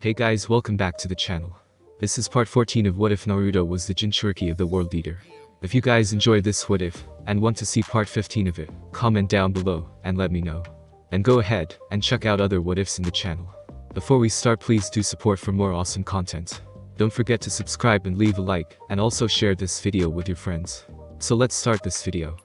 Hey guys, welcome back to the channel. This is part 14 of What If Naruto was the Jinchuriki of the world leader. If you guys enjoyed this what if, and want to see part 15 of it, comment down below, and let me know. And go ahead, and check out other what ifs in the channel. Before we start, please do support for more awesome content. Don't forget to subscribe and leave a like, and also share this video with your friends. So let's start this video.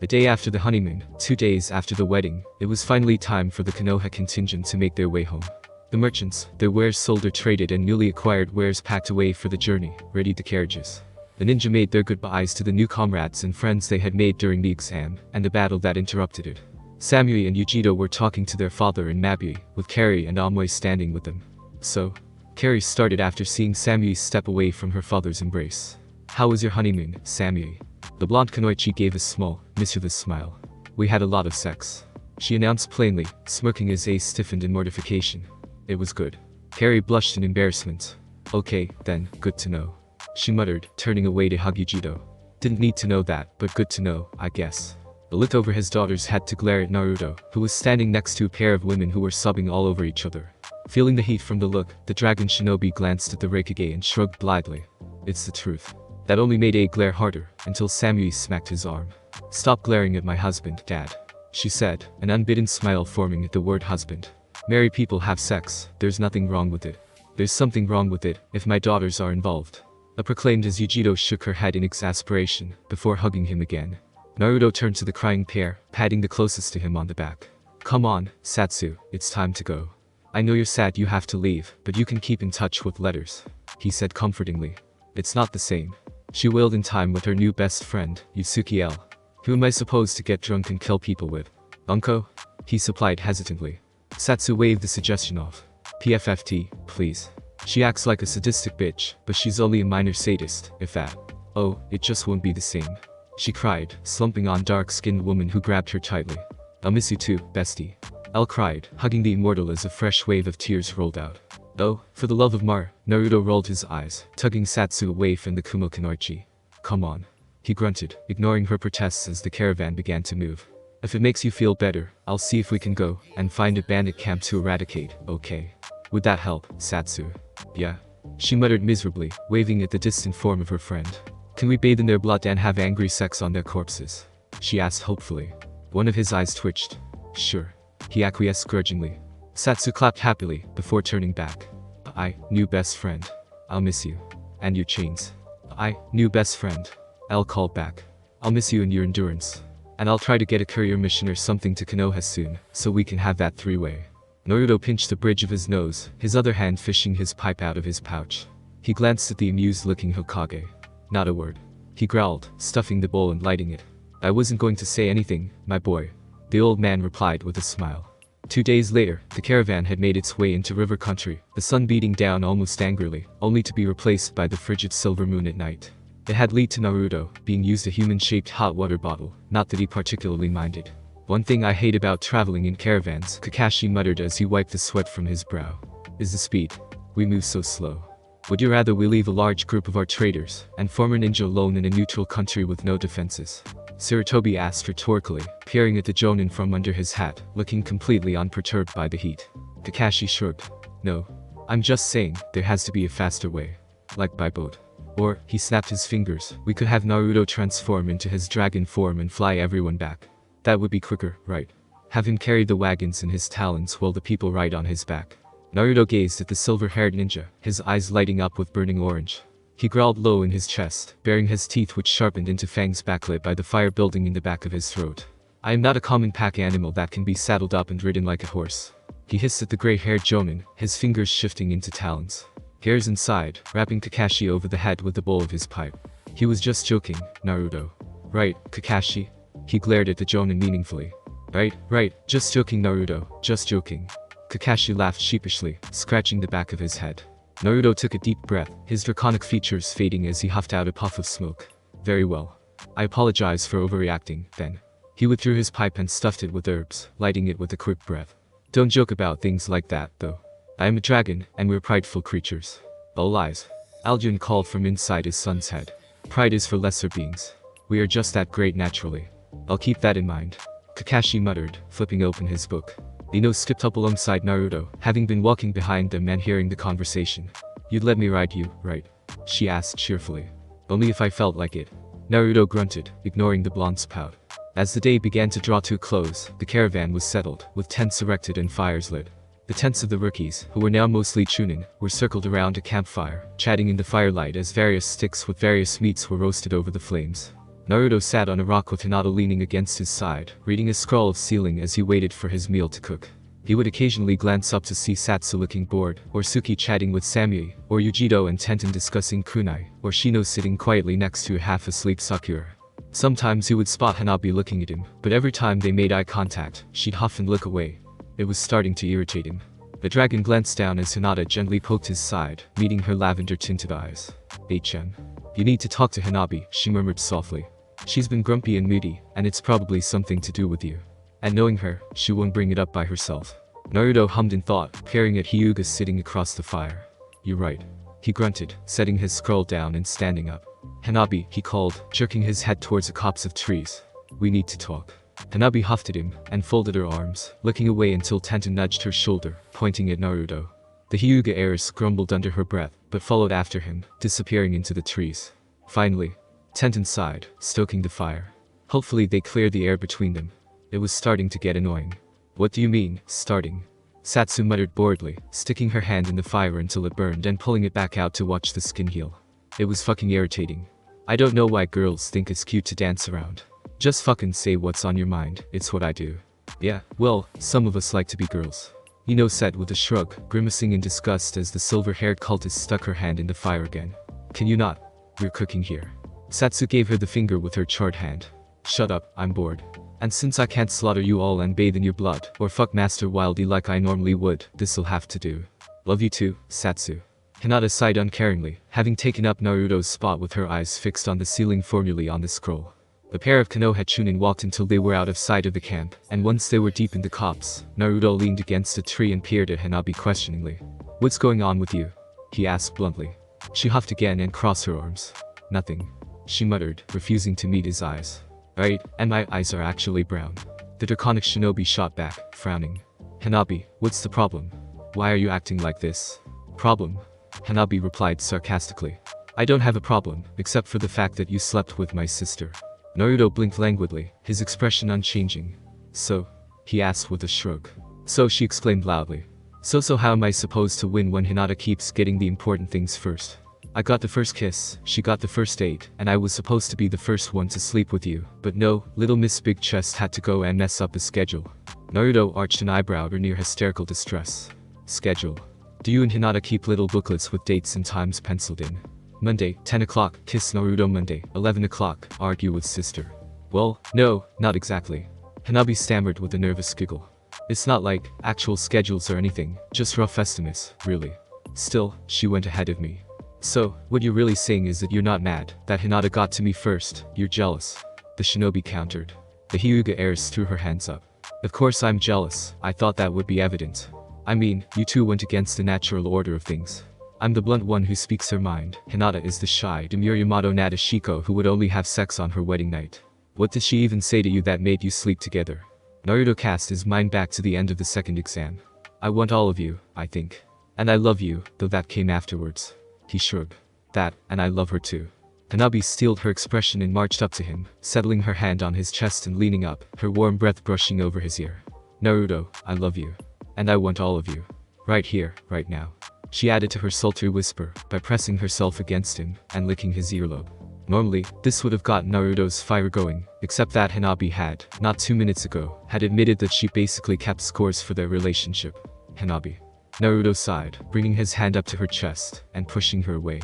The day after the honeymoon, 2 days after the wedding, it was finally time for the Konoha contingent to make their way home. The merchants, their wares sold or traded and newly acquired wares packed away for the journey, readied the carriages. The ninja made their goodbyes to the new comrades and friends they had made during the exam, and the battle that interrupted it. Samui and Yujito were talking to their father in Mabui, with Kari and Amoi standing with them. So, Kari started after seeing Samui step away from her father's embrace. "How was your honeymoon, Samui?" The blonde Kunoichi gave a small, mischievous smile. "We had a lot of sex," she announced plainly, smirking as Ace stiffened in mortification. "It was good." Kari blushed in embarrassment. "Okay, then, good to know," she muttered, turning away to hug Yujito. "Didn't need to know that, but good to know, I guess." The look over his daughters had to glare at Naruto, who was standing next to a pair of women who were sobbing all over each other. Feeling the heat from the look, the dragon shinobi glanced at the Raikage and shrugged blithely. "It's the truth." That only made A glare harder, until Samui smacked his arm. "Stop glaring at my husband, Dad," she said, an unbidden smile forming at the word husband. "Married people have sex, there's nothing wrong with it. There's something wrong with it, if my daughters are involved," I proclaimed as Yujito shook her head in exasperation, before hugging him again. Naruto turned to the crying pair, patting the closest to him on the back. "Come on, Satsu, it's time to go. I know you're sad you have to leave, but you can keep in touch with letters," he said comfortingly. "It's not the same," she wailed in time with her new best friend, Yusuke L. "Who am I supposed to get drunk and kill people with? Unko?" he supplied hesitantly. Satsu waved the suggestion off. "PFFT, please. She acts like a sadistic bitch, but she's only a minor sadist, if that. Oh, it just won't be the same," she cried, slumping on dark-skinned woman who grabbed her tightly. "I'll miss you too, bestie," Elle cried, hugging the immortal as a fresh wave of tears rolled out. "Oh, for the love of Mar," Naruto rolled his eyes, tugging Satsu away from the Kumo Kunoichi. "Come on," he grunted, ignoring her protests as the caravan began to move. "If it makes you feel better, I'll see if we can go and find a bandit camp to eradicate, okay? Would that help, Satsu?" "Yeah," she muttered miserably, waving at the distant form of her friend. "Can we bathe in their blood and have angry sex on their corpses?" she asked hopefully. One of his eyes twitched. "Sure," he acquiesced grudgingly. Satsu clapped happily, before turning back. "I, new best friend. I'll miss you. And your chains." "I, new best friend," Elle called back. "I'll miss you and your endurance. And I'll try to get a courier mission or something to Konoha soon, so we can have that three-way." Naruto pinched the bridge of his nose, his other hand fishing his pipe out of his pouch. He glanced at the amused-looking Hokage. "Not a word," he growled, stuffing the bowl and lighting it. "I wasn't going to say anything, my boy," the old man replied with a smile. 2 days later, the caravan had made its way into river country, the sun beating down almost angrily, only to be replaced by the frigid silver moon at night. It had led to Naruto being used a human-shaped hot water bottle, not that he particularly minded. "One thing I hate about traveling in caravans," Kakashi muttered as he wiped the sweat from his brow, "is the speed. We move so slow. Would you rather we leave a large group of our traders and former ninja alone in a neutral country with no defenses?" Sarutobi asked rhetorically, peering at the Jonin from under his hat, looking completely unperturbed by the heat. Kakashi shrugged. "No. I'm just saying, there has to be a faster way. Like by boat. Or," he snapped his fingers, "we could have Naruto transform into his dragon form and fly everyone back. That would be quicker, right? Have him carry the wagons in his talons while the people ride on his back." Naruto gazed at the silver-haired ninja, his eyes lighting up with burning orange. He growled low in his chest, baring his teeth which sharpened into fangs backlit by the fire building in the back of his throat. "I am not a common pack animal that can be saddled up and ridden like a horse," he hissed at the gray-haired Jonin, his fingers shifting into talons. Hairs inside, rapping Kakashi over the head with the bowl of his pipe. "He was just joking, Naruto. Right, Kakashi?" He glared at the Jonin meaningfully. Right, just joking, Naruto, just joking." Kakashi laughed sheepishly, scratching the back of his head. Naruto took a deep breath, his draconic features fading as he huffed out a puff of smoke. "Very well. I apologize for overreacting, then." He withdrew his pipe and stuffed it with herbs, lighting it with a quick breath. "Don't joke about things like that, though. I am a dragon, and we're prideful creatures." "All lies," Alduin called from inside his son's head. "Pride is for lesser beings. We are just that great naturally. I'll keep that in mind," Kakashi muttered, flipping open his book. Ino skipped up alongside Naruto, having been walking behind them and hearing the conversation. "You'd let me ride you, right?" she asked cheerfully. "Only if I felt like it." Naruto grunted, ignoring the blonde's pout. As the day began to draw to a close, the caravan was settled, with tents erected and fires lit. The tents of the rookies, who were now mostly chunin, were circled around a campfire, chatting in the firelight as various sticks with various meats were roasted over the flames. Naruto sat on a rock with Hinata leaning against his side, reading a scroll of ceiling as he waited for his meal to cook. He would occasionally glance up to see Satsu looking bored, or Suki chatting with Samui, or Yujito and Tenten discussing kunai, or Shino sitting quietly next to a half-asleep Sakura. Sometimes he would spot Hanabi looking at him, but every time they made eye contact, she'd huff and look away. It was starting to irritate him. The dragon glanced down as Hinata gently poked his side, meeting her lavender-tinted eyes. "HM. You need to talk to Hanabi," she murmured softly. "She's been grumpy and moody, and it's probably something to do with you. And knowing her, she won't bring it up by herself." Naruto hummed in thought, peering at Hyuga sitting across the fire. "You're right," he grunted, setting his scroll down and standing up. "Hanabi," he called, jerking his head towards a copse of trees. "We need to talk." Hanabi huffed at him, and folded her arms, looking away until Tenten nudged her shoulder, pointing at Naruto. The Hyuga heiress grumbled under her breath, but followed after him, disappearing into the trees. Finally, Tenten sighed, stoking the fire. Hopefully they cleared the air between them. It was starting to get annoying. "What do you mean, starting?" Satsu muttered boredly, sticking her hand in the fire until it burned and pulling it back out to watch the skin heal. It was fucking irritating. "I don't know why girls think it's cute to dance around. Just fucking say what's on your mind, it's what I do." "Yeah, well, some of us like to be girls," Ino said with a shrug, grimacing in disgust as the silver-haired cultist stuck her hand in the fire again. "Can you not? We're cooking here." Satsu gave her the finger with her charred hand. "Shut up, I'm bored. And since I can't slaughter you all and bathe in your blood, or fuck Master Wildie like I normally would, this'll have to do. Love you too, Satsu." Hinata sighed uncaringly, having taken up Naruto's spot with her eyes fixed on the ceiling formulae on the scroll. The pair of Konoha Chunin walked until they were out of sight of the camp, and once they were deep in the copse, Naruto leaned against a tree and peered at Hanabi questioningly. "What's going on with you?" he asked bluntly. She huffed again and crossed her arms. "Nothing," she muttered, refusing to meet his eyes. "Right, and my eyes are actually brown." The draconic shinobi shot back, frowning. "Hanabi, what's the problem? Why are you acting like this?" "Problem?" Hanabi replied sarcastically. "I don't have a problem, except for the fact that you slept with my sister." Naruto blinked languidly, his expression unchanging. "So?" he asked with a shrug. "So," she exclaimed loudly. So how am I supposed to win when Hinata keeps getting the important things first? I got the first kiss, she got the first date, and I was supposed to be the first one to sleep with you, but no, little Miss Big Chest had to go and mess up the schedule." Naruto arched an eyebrow or near hysterical distress. "Schedule? Do you and Hinata keep little booklets with dates and times penciled in? Monday, 10 o'clock, kiss Naruto. Monday, 11 o'clock, argue with sister." "Well, no, not exactly." Hanabi stammered with a nervous giggle. "It's not like actual schedules or anything, just rough estimates, really." Still, she went ahead of me. "So, what you're really saying is that you're not mad that Hinata got to me first, you're jealous?" the shinobi countered. The Hyuga heiress threw her hands up. "Of course I'm jealous, I thought that would be evident. I mean, you two went against the natural order of things. I'm the blunt one who speaks her mind, Hinata is the shy, demure Yamato Nadeshiko who would only have sex on her wedding night. What did she even say to you that made you sleep together?" Naruto cast his mind back to the end of the second exam. "I want all of you, I think. And I love you, though that came afterwards." He shrugged. "That, and I love her too." Hanabi steeled her expression and marched up to him, settling her hand on his chest and leaning up, her warm breath brushing over his ear. "Naruto, I love you. And I want all of you. Right here, right now." She added to her sultry whisper, by pressing herself against him, and licking his earlobe. Normally, this would have gotten Naruto's fire going, except that Hanabi had, not 2 minutes ago, had admitted that she basically kept scores for their relationship. "Hanabi." Naruto sighed, bringing his hand up to her chest, and pushing her away.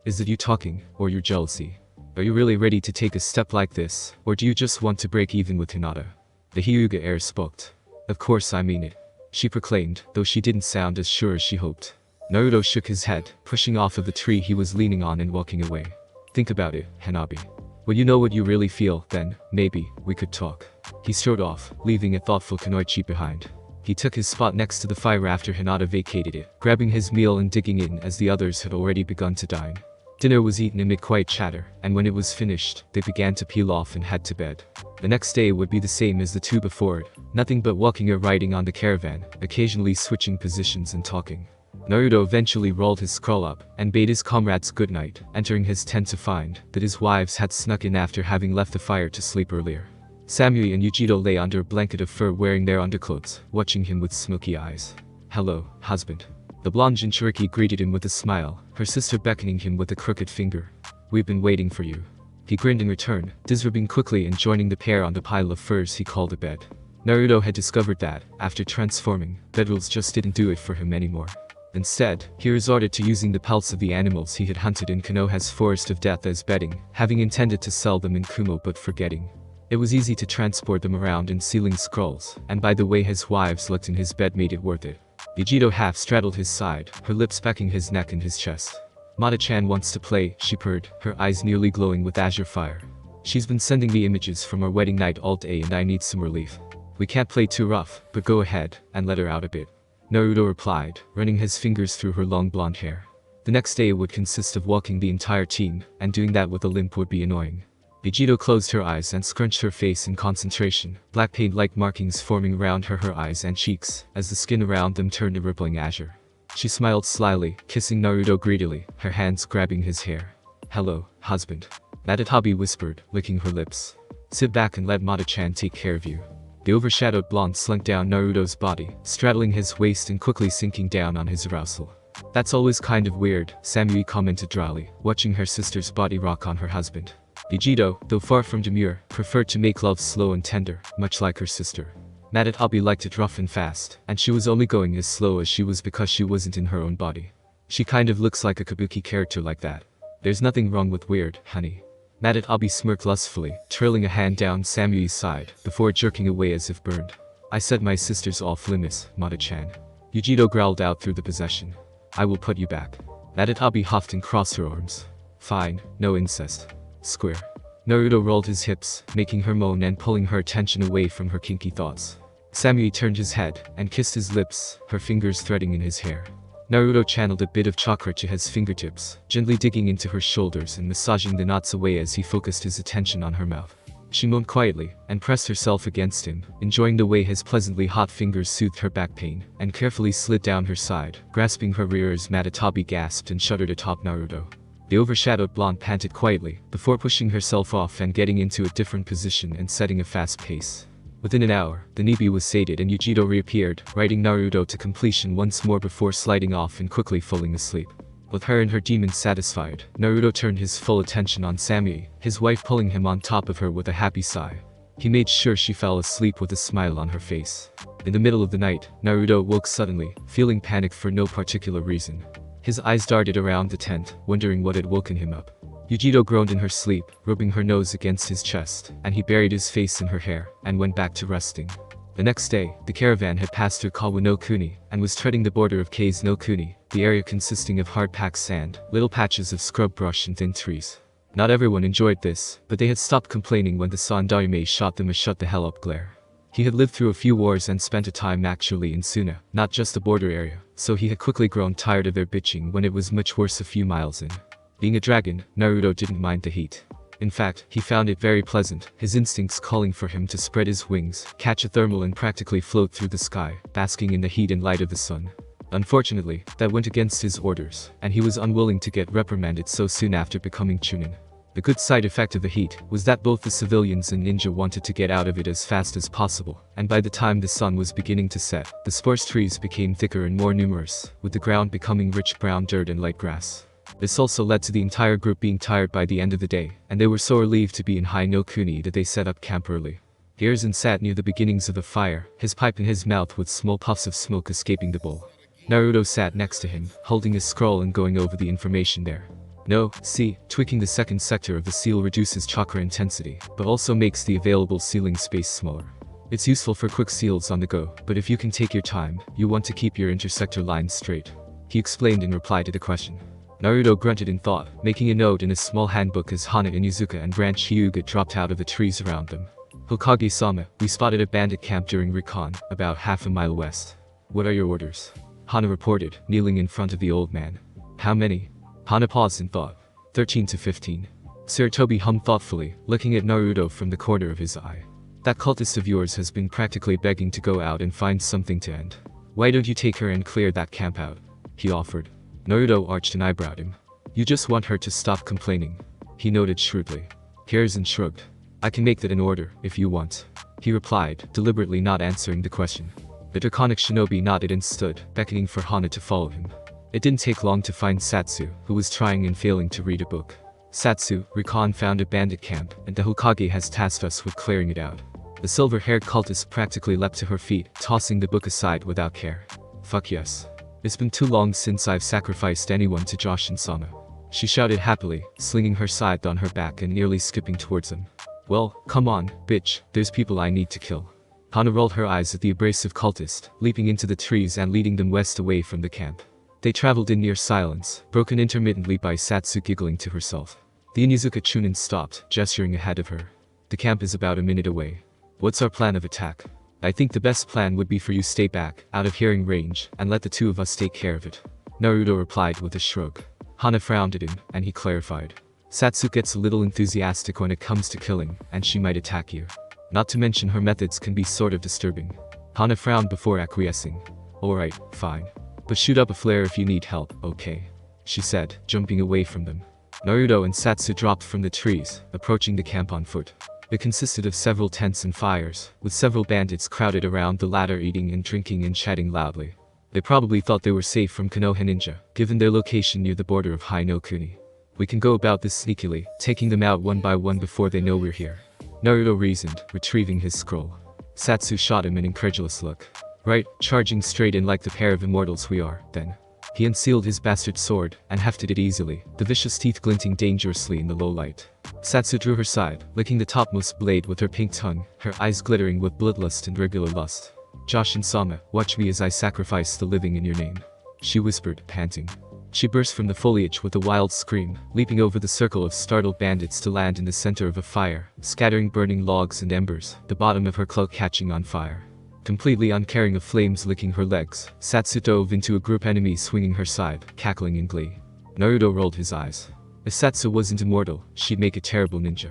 "Is it you talking, or your jealousy? Are you really ready to take a step like this, or do you just want to break even with Hinata?" The Hyuga heir spoke. "Of course I mean it," she proclaimed, though she didn't sound as sure as she hoped. Naruto shook his head, pushing off of the tree he was leaning on and walking away. "Think about it, Hanabi. When you know what you really feel, then, maybe, we could talk." He strode off, leaving a thoughtful Kunoichi behind. He took his spot next to the fire after Hinata vacated it, grabbing his meal and digging in as the others had already begun to dine. Dinner was eaten amid quiet chatter, and when it was finished, they began to peel off and head to bed. The next day would be the same as the two before it, nothing but walking or riding on the caravan, occasionally switching positions and talking. Naruto eventually rolled his scroll up and bade his comrades good night, entering his tent to find that his wives had snuck in after having left the fire to sleep earlier. Samui and Yujiro lay under a blanket of fur wearing their underclothes, watching him with smoky eyes. "Hello, husband." The blonde Jinchuriki greeted him with a smile, her sister beckoning him with a crooked finger. "We've been waiting for you." He grinned in return, disrobing quickly and joining the pair on the pile of furs he called a bed. Naruto had discovered that, after transforming, bedrolls just didn't do it for him anymore. Instead, he resorted to using the pelts of the animals he had hunted in Konoha's Forest of Death as bedding, having intended to sell them in Kumo but forgetting. It was easy to transport them around in ceiling scrolls, and by the way his wives looked in his bed made it worth it. Yujiro half straddled his side, her lips pecking his neck and his chest. "Mata-chan wants to play," she purred, her eyes nearly glowing with azure fire. "She's been sending me images from our wedding night all day and I need some relief. We can't play too rough, but go ahead, and let her out a bit." Naruto replied, running his fingers through her long blonde hair. The next day would consist of walking the entire team, and doing that with a limp would be annoying. Yujiro closed her eyes and scrunched her face in concentration, black paint-like markings forming around her eyes and cheeks, as the skin around them turned a rippling azure. She smiled slyly, kissing Naruto greedily, her hands grabbing his hair. "Hello, husband." Natatabi whispered, licking her lips. "Sit back and let Mata-chan take care of you." The overshadowed blonde slunk down Naruto's body, straddling his waist and quickly sinking down on his arousal. "That's always kind of weird," Samui commented dryly, watching her sister's body rock on her husband. Yujiro, though far from demure, preferred to make love slow and tender, much like her sister. Natatabi liked it rough and fast, and she was only going as slow as she was because she wasn't in her own body. "She kind of looks like a kabuki character like that. There's nothing wrong with weird, honey." Natatabi smirked lustfully, trailing a hand down Samui's side, before jerking away as if burned. "I said my sister's off limits, Mata-chan." Yujiro growled out through the possession. "I will put you back." Natatabi huffed and crossed her arms. "Fine, no incest. Square." Naruto rolled his hips, making her moan and pulling her attention away from her kinky thoughts. Samui turned his head, and kissed his lips, her fingers threading in his hair. Naruto channeled a bit of chakra to his fingertips, gently digging into her shoulders and massaging the knots away as he focused his attention on her mouth. She moaned quietly, and pressed herself against him, enjoying the way his pleasantly hot fingers soothed her back pain, and carefully slid down her side, grasping her rear as Natatabi gasped and shuddered atop Naruto. The overshadowed blonde panted quietly, before pushing herself off and getting into a different position and setting a fast pace. Within an hour, the Nibi was sated and Yujiro reappeared, riding Naruto to completion once more before sliding off and quickly falling asleep. With her and her demons satisfied, Naruto turned his full attention on Samui, his wife pulling him on top of her with a happy sigh. He made sure she fell asleep with a smile on her face. In the middle of the night, Naruto woke suddenly, feeling panicked for no particular reason. His eyes darted around the tent, wondering what had woken him up. Yujiro groaned in her sleep, rubbing her nose against his chest, and he buried his face in her hair, and went back to resting. The next day, the caravan had passed through Kawa no Kuni, and was treading the border of Kei's no Kuni, the area consisting of hard-packed sand, little patches of scrub brush and thin trees. Not everyone enjoyed this, but they had stopped complaining when the Sandaime shot them a shut the hell up glare. He had lived through a few wars and spent a time actually in Suna, not just the border area, so he had quickly grown tired of their bitching when it was much worse a few miles in. Being a dragon, Naruto didn't mind the heat. In fact, he found it very pleasant, his instincts calling for him to spread his wings, catch a thermal and practically float through the sky, basking in the heat and light of the sun. Unfortunately, that went against his orders, and he was unwilling to get reprimanded so soon after becoming Chunin. The good side effect of the heat was that both the civilians and ninja wanted to get out of it as fast as possible, and by the time the sun was beginning to set, the sparse trees became thicker and more numerous, with the ground becoming rich brown dirt and light grass. This also led to the entire group being tired by the end of the day, and they were so relieved to be in Hai no Kuni that they set up camp early. Hiruzen sat near the beginnings of the fire, his pipe in his mouth with small puffs of smoke escaping the bowl. Naruto sat next to him, holding his scroll and going over the information there. No, see, tweaking the second sector of the seal reduces chakra intensity, but also makes the available sealing space smaller. It's useful for quick seals on the go, but if you can take your time, you want to keep your intersector lines straight. He explained in reply to the question. Naruto grunted in thought, making a note in his small handbook as Hana and Izuka and Branch Hyuga dropped out of the trees around them. Hokage-sama, we spotted a bandit camp during recon, about half a mile west. What are your orders? Hana reported, kneeling in front of the old man. How many? Hana paused in thought. 13 to 15. Sarutobi hummed thoughtfully, looking at Naruto from the corner of his eye. That cultist of yours has been practically begging to go out and find something to end. Why don't you take her and clear that camp out? He offered. Naruto arched an eyebrow at him. You just want her to stop complaining. He noted shrewdly. Hiruzen shrugged. I can make that an order, if you want. He replied, deliberately not answering the question. The draconic shinobi nodded and stood, beckoning for Hana to follow him. It didn't take long to find Satsu, who was trying and failing to read a book. Satsu, Rikon found a bandit camp, and the Hokage has tasked us with clearing it out. The silver-haired cultist practically leapt to her feet, tossing the book aside without care. Fuck yes. It's been too long since I've sacrificed anyone to Joshin-sama. She shouted happily, slinging her scythe on her back and nearly skipping towards him. Well, come on, bitch, there's people I need to kill. Hana rolled her eyes at the abrasive cultist, leaping into the trees and leading them west away from the camp. They traveled in near silence, broken intermittently by Satsu giggling to herself. The Inuzuka Chunin stopped, gesturing ahead of her. The camp is about a minute away. What's our plan of attack? I think the best plan would be for you stay back, out of hearing range, and let the two of us take care of it. Naruto replied with a shrug. Hana frowned at him, and he clarified. Satsu gets a little enthusiastic when it comes to killing, and she might attack you. Not to mention her methods can be sort of disturbing. Hana frowned before acquiescing. Alright, fine. But shoot up a flare if you need help, okay? She said, jumping away from them. Naruto and Satsu dropped from the trees, approaching the camp on foot. It consisted of several tents and fires, with several bandits crowded around the latter eating and drinking and chatting loudly. They probably thought they were safe from Konoha ninja, given their location near the border of Hai no Kuni. We can go about this sneakily, taking them out one by one before they know we're here. Naruto reasoned, retrieving his scroll. Satsu shot him an incredulous look. Right, charging straight in like the pair of immortals we are, then. He unsealed his bastard sword, and hefted it easily, the vicious teeth glinting dangerously in the low light. Satsu drew her side, licking the topmost blade with her pink tongue, her eyes glittering with bloodlust and regular lust. Joshin-sama, watch me as I sacrifice the living in your name. She whispered, panting. She burst from the foliage with a wild scream, leaping over the circle of startled bandits to land in the center of a fire, scattering burning logs and embers, the bottom of her cloak catching on fire. Completely uncaring of flames licking her legs, Satsu dove into a group enemy swinging her scythe, cackling in glee. Naruto rolled his eyes. If Satsu wasn't immortal, she'd make a terrible ninja.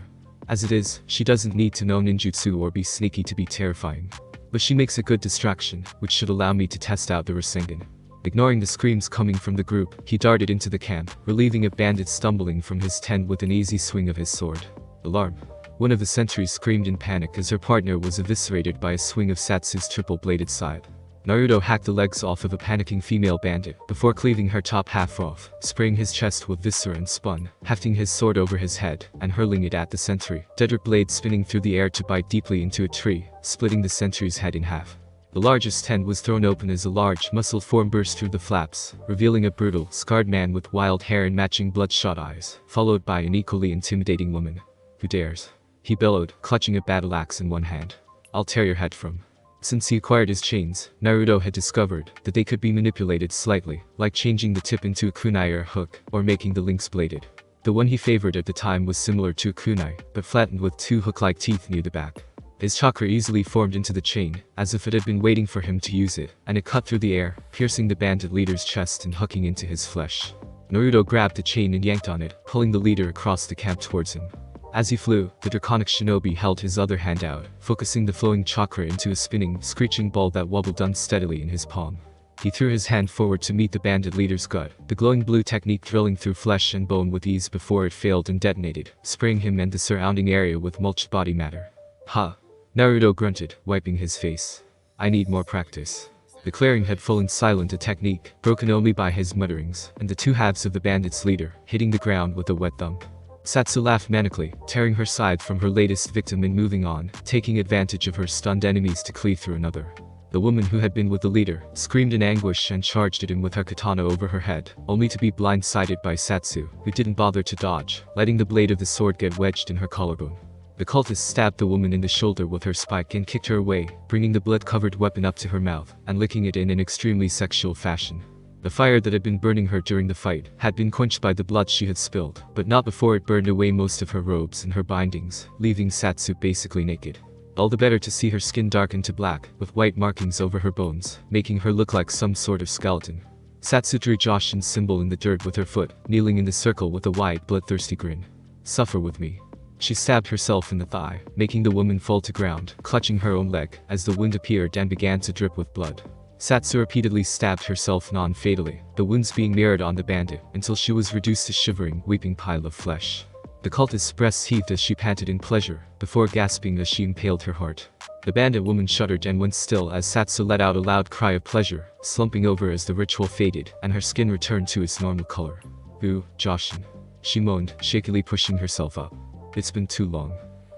As it is, she doesn't need to know ninjutsu or be sneaky to be terrifying. But she makes a good distraction, which should allow me to test out the Rasengan. Ignoring the screams coming from the group, he darted into the camp, relieving a bandit stumbling from his tent with an easy swing of his sword. Alarm. One of the sentries screamed in panic as her partner was eviscerated by a swing of Satsu's triple-bladed scythe. Naruto hacked the legs off of a panicking female bandit, before cleaving her top half off, spraying his chest with viscera and spun, hefting his sword over his head, and hurling it at the sentry, Daedra blade spinning through the air to bite deeply into a tree, splitting the sentry's head in half. The largest tent was thrown open as a large, muscled form burst through the flaps, revealing a brutal, scarred man with wild hair and matching bloodshot eyes, followed by an equally intimidating woman. Who dares? He bellowed, clutching a battle axe in one hand. I'll tear your head from. Since he acquired his chains, Naruto had discovered that they could be manipulated slightly, like changing the tip into a kunai or a hook, or making the links bladed. The one he favored at the time was similar to a kunai, but flattened with two hook-like teeth near the back. His chakra easily formed into the chain, as if it had been waiting for him to use it, and it cut through the air, piercing the bandit leader's chest and hooking into his flesh. Naruto grabbed the chain and yanked on it, pulling the leader across the camp towards him. As he flew, the draconic shinobi held his other hand out, focusing the flowing chakra into a spinning, screeching ball that wobbled unsteadily in his palm. He threw his hand forward to meet the bandit leader's gut, the glowing blue technique drilling through flesh and bone with ease before it failed and detonated, spraying him and the surrounding area with mulched body matter. Ha! Naruto grunted, wiping his face. I need more practice. The clearing had fallen silent, a technique, broken only by his mutterings, and the two halves of the bandit's leader, hitting the ground with a wet thump. Satsu laughed manically, tearing her scythe from her latest victim and moving on, taking advantage of her stunned enemies to cleave through another. The woman who had been with the leader, screamed in anguish and charged at him with her katana over her head, only to be blindsided by Satsu, who didn't bother to dodge, letting the blade of the sword get wedged in her collarbone. The cultist stabbed the woman in the shoulder with her spike and kicked her away, bringing the blood-covered weapon up to her mouth, and licking it in an extremely sexual fashion. The fire that had been burning her during the fight had been quenched by the blood she had spilled, but not before it burned away most of her robes and her bindings, leaving Satsu basically naked. All the better to see her skin darken to black, with white markings over her bones, making her look like some sort of skeleton. Satsu drew Joshin's symbol in the dirt with her foot, kneeling in the circle with a wide, bloodthirsty grin. Suffer with me. She stabbed herself in the thigh, making the woman fall to ground, clutching her own leg, as the wound appeared and began to drip with blood. Satsu repeatedly stabbed herself non-fatally, the wounds being mirrored on the bandit, until she was reduced to shivering, weeping pile of flesh. The cultist's breasts heaved as she panted in pleasure, before gasping as she impaled her heart. The bandit woman shuddered and went still as Satsu let out a loud cry of pleasure, slumping over as the ritual faded, and her skin returned to its normal color. "Ooh, Joshin," she moaned, shakily pushing herself up. "It's been too long."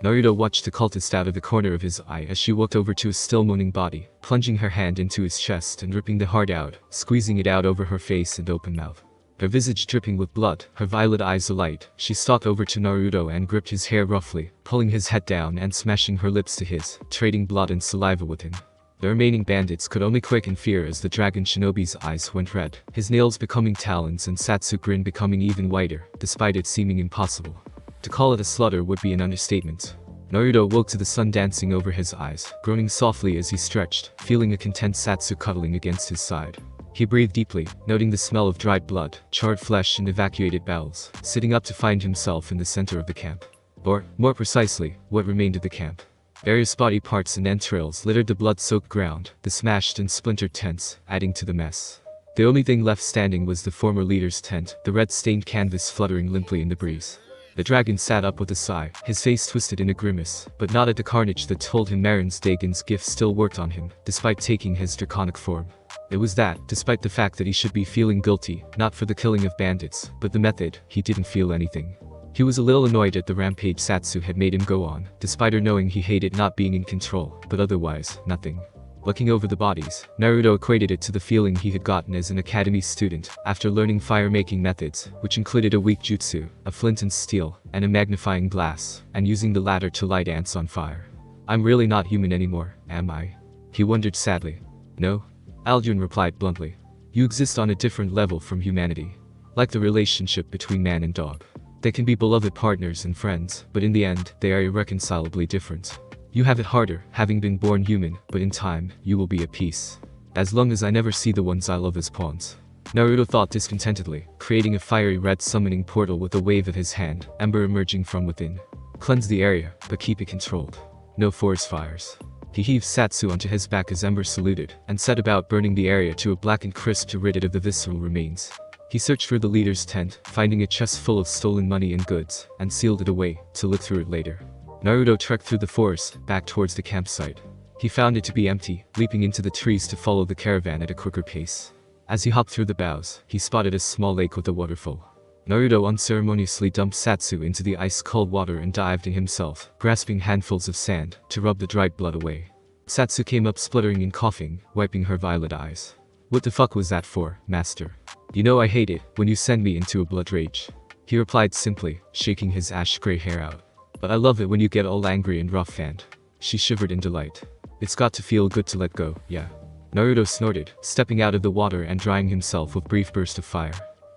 Naruto watched the cultist out of the corner of his eye as she walked over to his still moaning body, plunging her hand into his chest and ripping the heart out, squeezing it out over her face and open mouth. Her visage dripping with blood, her violet eyes alight, she stalked over to Naruto and gripped his hair roughly, pulling his head down and smashing her lips to his, trading blood and saliva with him. The remaining bandits could only quake in fear as the dragon shinobi's eyes went red, his nails becoming talons and Satsu's grin becoming even wider, despite it seeming impossible. To call it a slaughter would be an understatement. Naruto woke to the sun dancing over his eyes, groaning softly as he stretched, feeling a content Satsu cuddling against his side. He breathed deeply, noting the smell of dried blood, charred flesh and evacuated bowels, sitting up to find himself in the center of the camp. Or, more precisely, what remained of the camp. Various body parts and entrails littered the blood-soaked ground, the smashed and splintered tents, adding to the mess. The only thing left standing was the former leader's tent, the red-stained canvas fluttering limply in the breeze. The dragon sat up with a sigh, his face twisted in a grimace, but not at the carnage that told him Marin's Dagon's gift still worked on him, despite taking his draconic form. It was that, despite the fact that he should be feeling guilty, not for the killing of bandits, but the method, he didn't feel anything. He was a little annoyed at the rampage Satsu had made him go on, despite her knowing he hated not being in control, but otherwise, nothing. Looking over the bodies, Naruto equated it to the feeling he had gotten as an academy student, after learning fire-making methods, which included a weak jutsu, a flint and steel, and a magnifying glass, and using the latter to light ants on fire. I'm really not human anymore, am I? He wondered sadly. No? Alduin replied bluntly. You exist on a different level from humanity. Like the relationship between man and dog. They can be beloved partners and friends, but in the end, they are irreconcilably different. You have it harder, having been born human, but in time, you will be at peace. As long as I never see the ones I love as pawns. Naruto thought discontentedly, creating a fiery red summoning portal with a wave of his hand, ember emerging from within. Cleanse the area, but keep it controlled. No forest fires. He heaved Satsu onto his back as Ember saluted, and set about burning the area to a blackened crisp to rid it of the visceral remains. He searched for the leader's tent, finding a chest full of stolen money and goods, and sealed it away, to look through it later. Naruto trekked through the forest, back towards the campsite. He found it to be empty, leaping into the trees to follow the caravan at a quicker pace. As he hopped through the boughs, he spotted a small lake with a waterfall. Naruto unceremoniously dumped Satsu into the ice-cold water and dived in himself, grasping handfuls of sand, to rub the dried blood away. Satsu came up spluttering and coughing, wiping her violet eyes. What the fuck was that for, master? You know I hate it, when you send me into a blood rage. He replied simply, shaking his ash-gray hair out. But I love it when you get all angry and rough and... She shivered in delight. It's got to feel good to let go, yeah. Naruto snorted, stepping out of the water and drying himself with a brief burst of fire.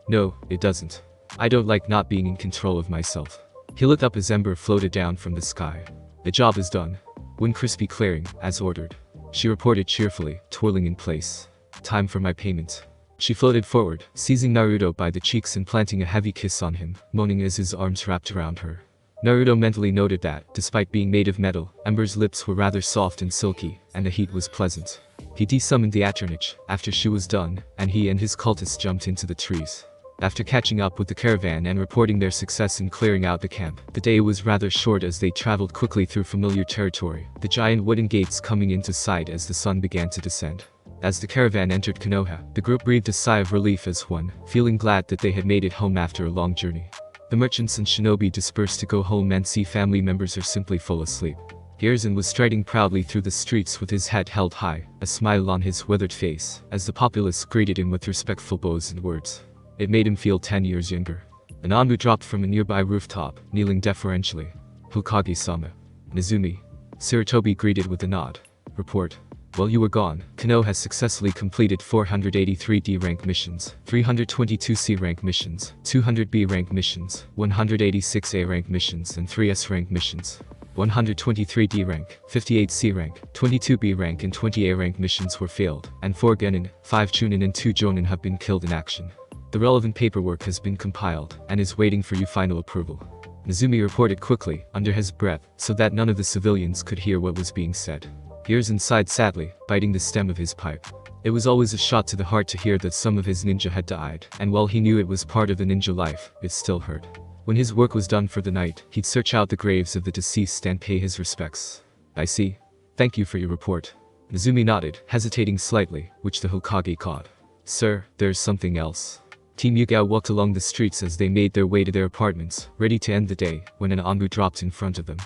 No, it doesn't. I don't like not being in control of myself. He looked up as ember floated down from the sky. The job is done. Wind crispy clearing, as ordered. She reported cheerfully, twirling in place. Time for my payment. She floated forward, seizing Naruto by the cheeks and planting a heavy kiss on him, moaning as his arms wrapped around her. Naruto mentally noted that, despite being made of metal, Ember's lips were rather soft and silky, and the heat was pleasant. He desummoned the Atronach, after she was done, and he and his cultists jumped into the trees. After catching up with the caravan and reporting their success in clearing out the camp, the day was rather short as they traveled quickly through familiar territory, the giant wooden gates coming into sight as the sun began to descend. As the caravan entered Konoha, the group breathed a sigh of relief as one, feeling glad that they had made it home after a long journey. The merchants and shinobi dispersed to go home and see family members or simply fall asleep. Hiruzen was striding proudly through the streets with his head held high, a smile on his weathered face, as the populace greeted him with respectful bows and words. It made him feel 10 years younger. An Anbu dropped from a nearby rooftop, kneeling deferentially. Hokage-sama. Nezumi. Sarutobi greeted with a nod. Report. While you were gone, Konoha has successfully completed 483 D-rank missions, 322 C-rank missions, 200 B-rank missions, 186 A-rank missions and 3 S-rank missions. 123 D rank, 58 C rank, 22 B rank and 20 A rank missions were failed, and 4 Genin, 5 Chunin and 2 Jonin have been killed in action. The relevant paperwork has been compiled, and is waiting for your final approval. Nezumi reported quickly, under his breath, so that none of the civilians could hear what was being said. Ears sighed sadly, biting the stem of his pipe. It was always a shot to the heart to hear that some of his ninja had died, and while he knew it was part of the ninja life, it still hurt. When his work was done for the night, he'd search out the graves of the deceased and pay his respects. I see. Thank you for your report. Nezumi nodded, hesitating slightly, which the Hokage caught. Sir, there's something else. Team Yugao walked along the streets as they made their way to their apartments, ready to end the day, when an Anbu dropped in front of them.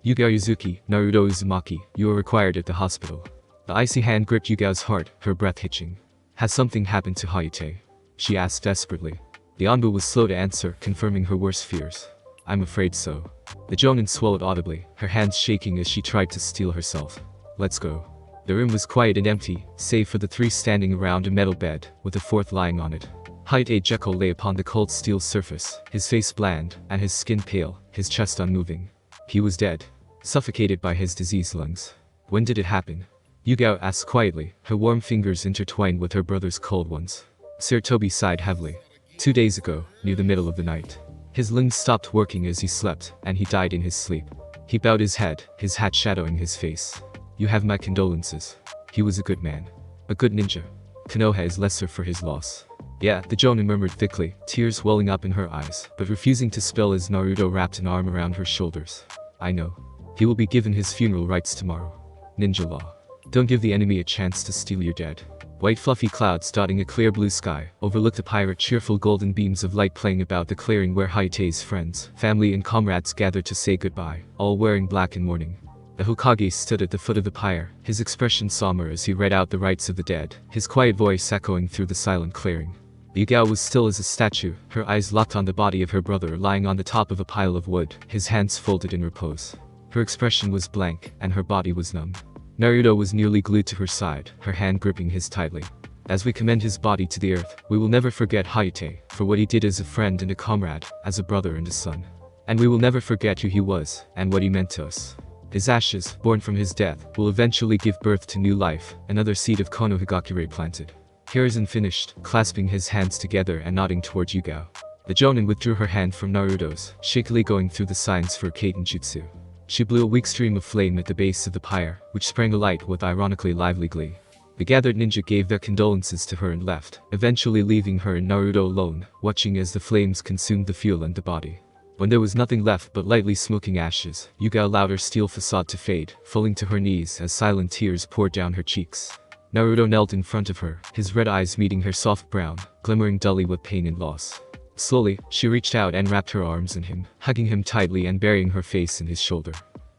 Yugao Yuzuki, Naruto Uzumaki, you are required at the hospital. The icy hand gripped Yugao's heart, her breath hitching. Has something happened to Hayate? She asked desperately. The Anbu was slow to answer, confirming her worst fears. I'm afraid so. The Jonin swallowed audibly, her hands shaking as she tried to steel herself. Let's go. The room was quiet and empty, save for the 3 standing around a metal bed, with a 4th lying on it. Hayate Jekyll lay upon the cold steel surface, his face bland, and his skin pale, his chest unmoving. He was dead, suffocated by his diseased lungs. When did it happen? Yugao asked quietly, her warm fingers intertwined with her brother's cold ones. Sir Toby sighed heavily. 2 days ago, near the middle of the night. His lungs stopped working as he slept, and he died in his sleep. He bowed his head, his hat shadowing his face. You have my condolences. He was a good man. A good ninja. Konoha is lesser for his loss. Yeah, the Jonin murmured thickly, tears welling up in her eyes, but refusing to spill as Naruto wrapped an arm around her shoulders. I know. He will be given his funeral rites tomorrow. Ninja law. Don't give the enemy a chance to steal your dead. White fluffy clouds dotting a clear blue sky overlooked the pirate, cheerful golden beams of light playing about the clearing where Hayate's friends, family and comrades gathered to say goodbye, all wearing black in mourning. The Hokage stood at the foot of the pyre, his expression somber as he read out the rites of the dead, his quiet voice echoing through the silent clearing. Yugao was still as a statue, her eyes locked on the body of her brother lying on the top of a pile of wood, his hands folded in repose. Her expression was blank, and her body was numb. Naruto was nearly glued to her side, her hand gripping his tightly. As we commend his body to the earth, we will never forget Hayate, for what he did as a friend and a comrade, as a brother and a son. And we will never forget who he was, and what he meant to us. His ashes, born from his death, will eventually give birth to new life, another seed of Konohagakure planted. Hiruzen finished, clasping his hands together and nodding towards Yugao. The Jonin withdrew her hand from Naruto's, shakily going through the signs for Kaiten Jutsu. She blew a weak stream of flame at the base of the pyre, which sprang alight with ironically lively glee. The gathered ninja gave their condolences to her and left, eventually leaving her and Naruto alone, watching as the flames consumed the fuel and the body. When there was nothing left but lightly smoking ashes, Yugao allowed her steel facade to fade, falling to her knees as silent tears poured down her cheeks. Naruto knelt in front of her, his red eyes meeting her soft brown, glimmering dully with pain and loss. Slowly, she reached out and wrapped her arms in him, hugging him tightly and burying her face in his shoulder.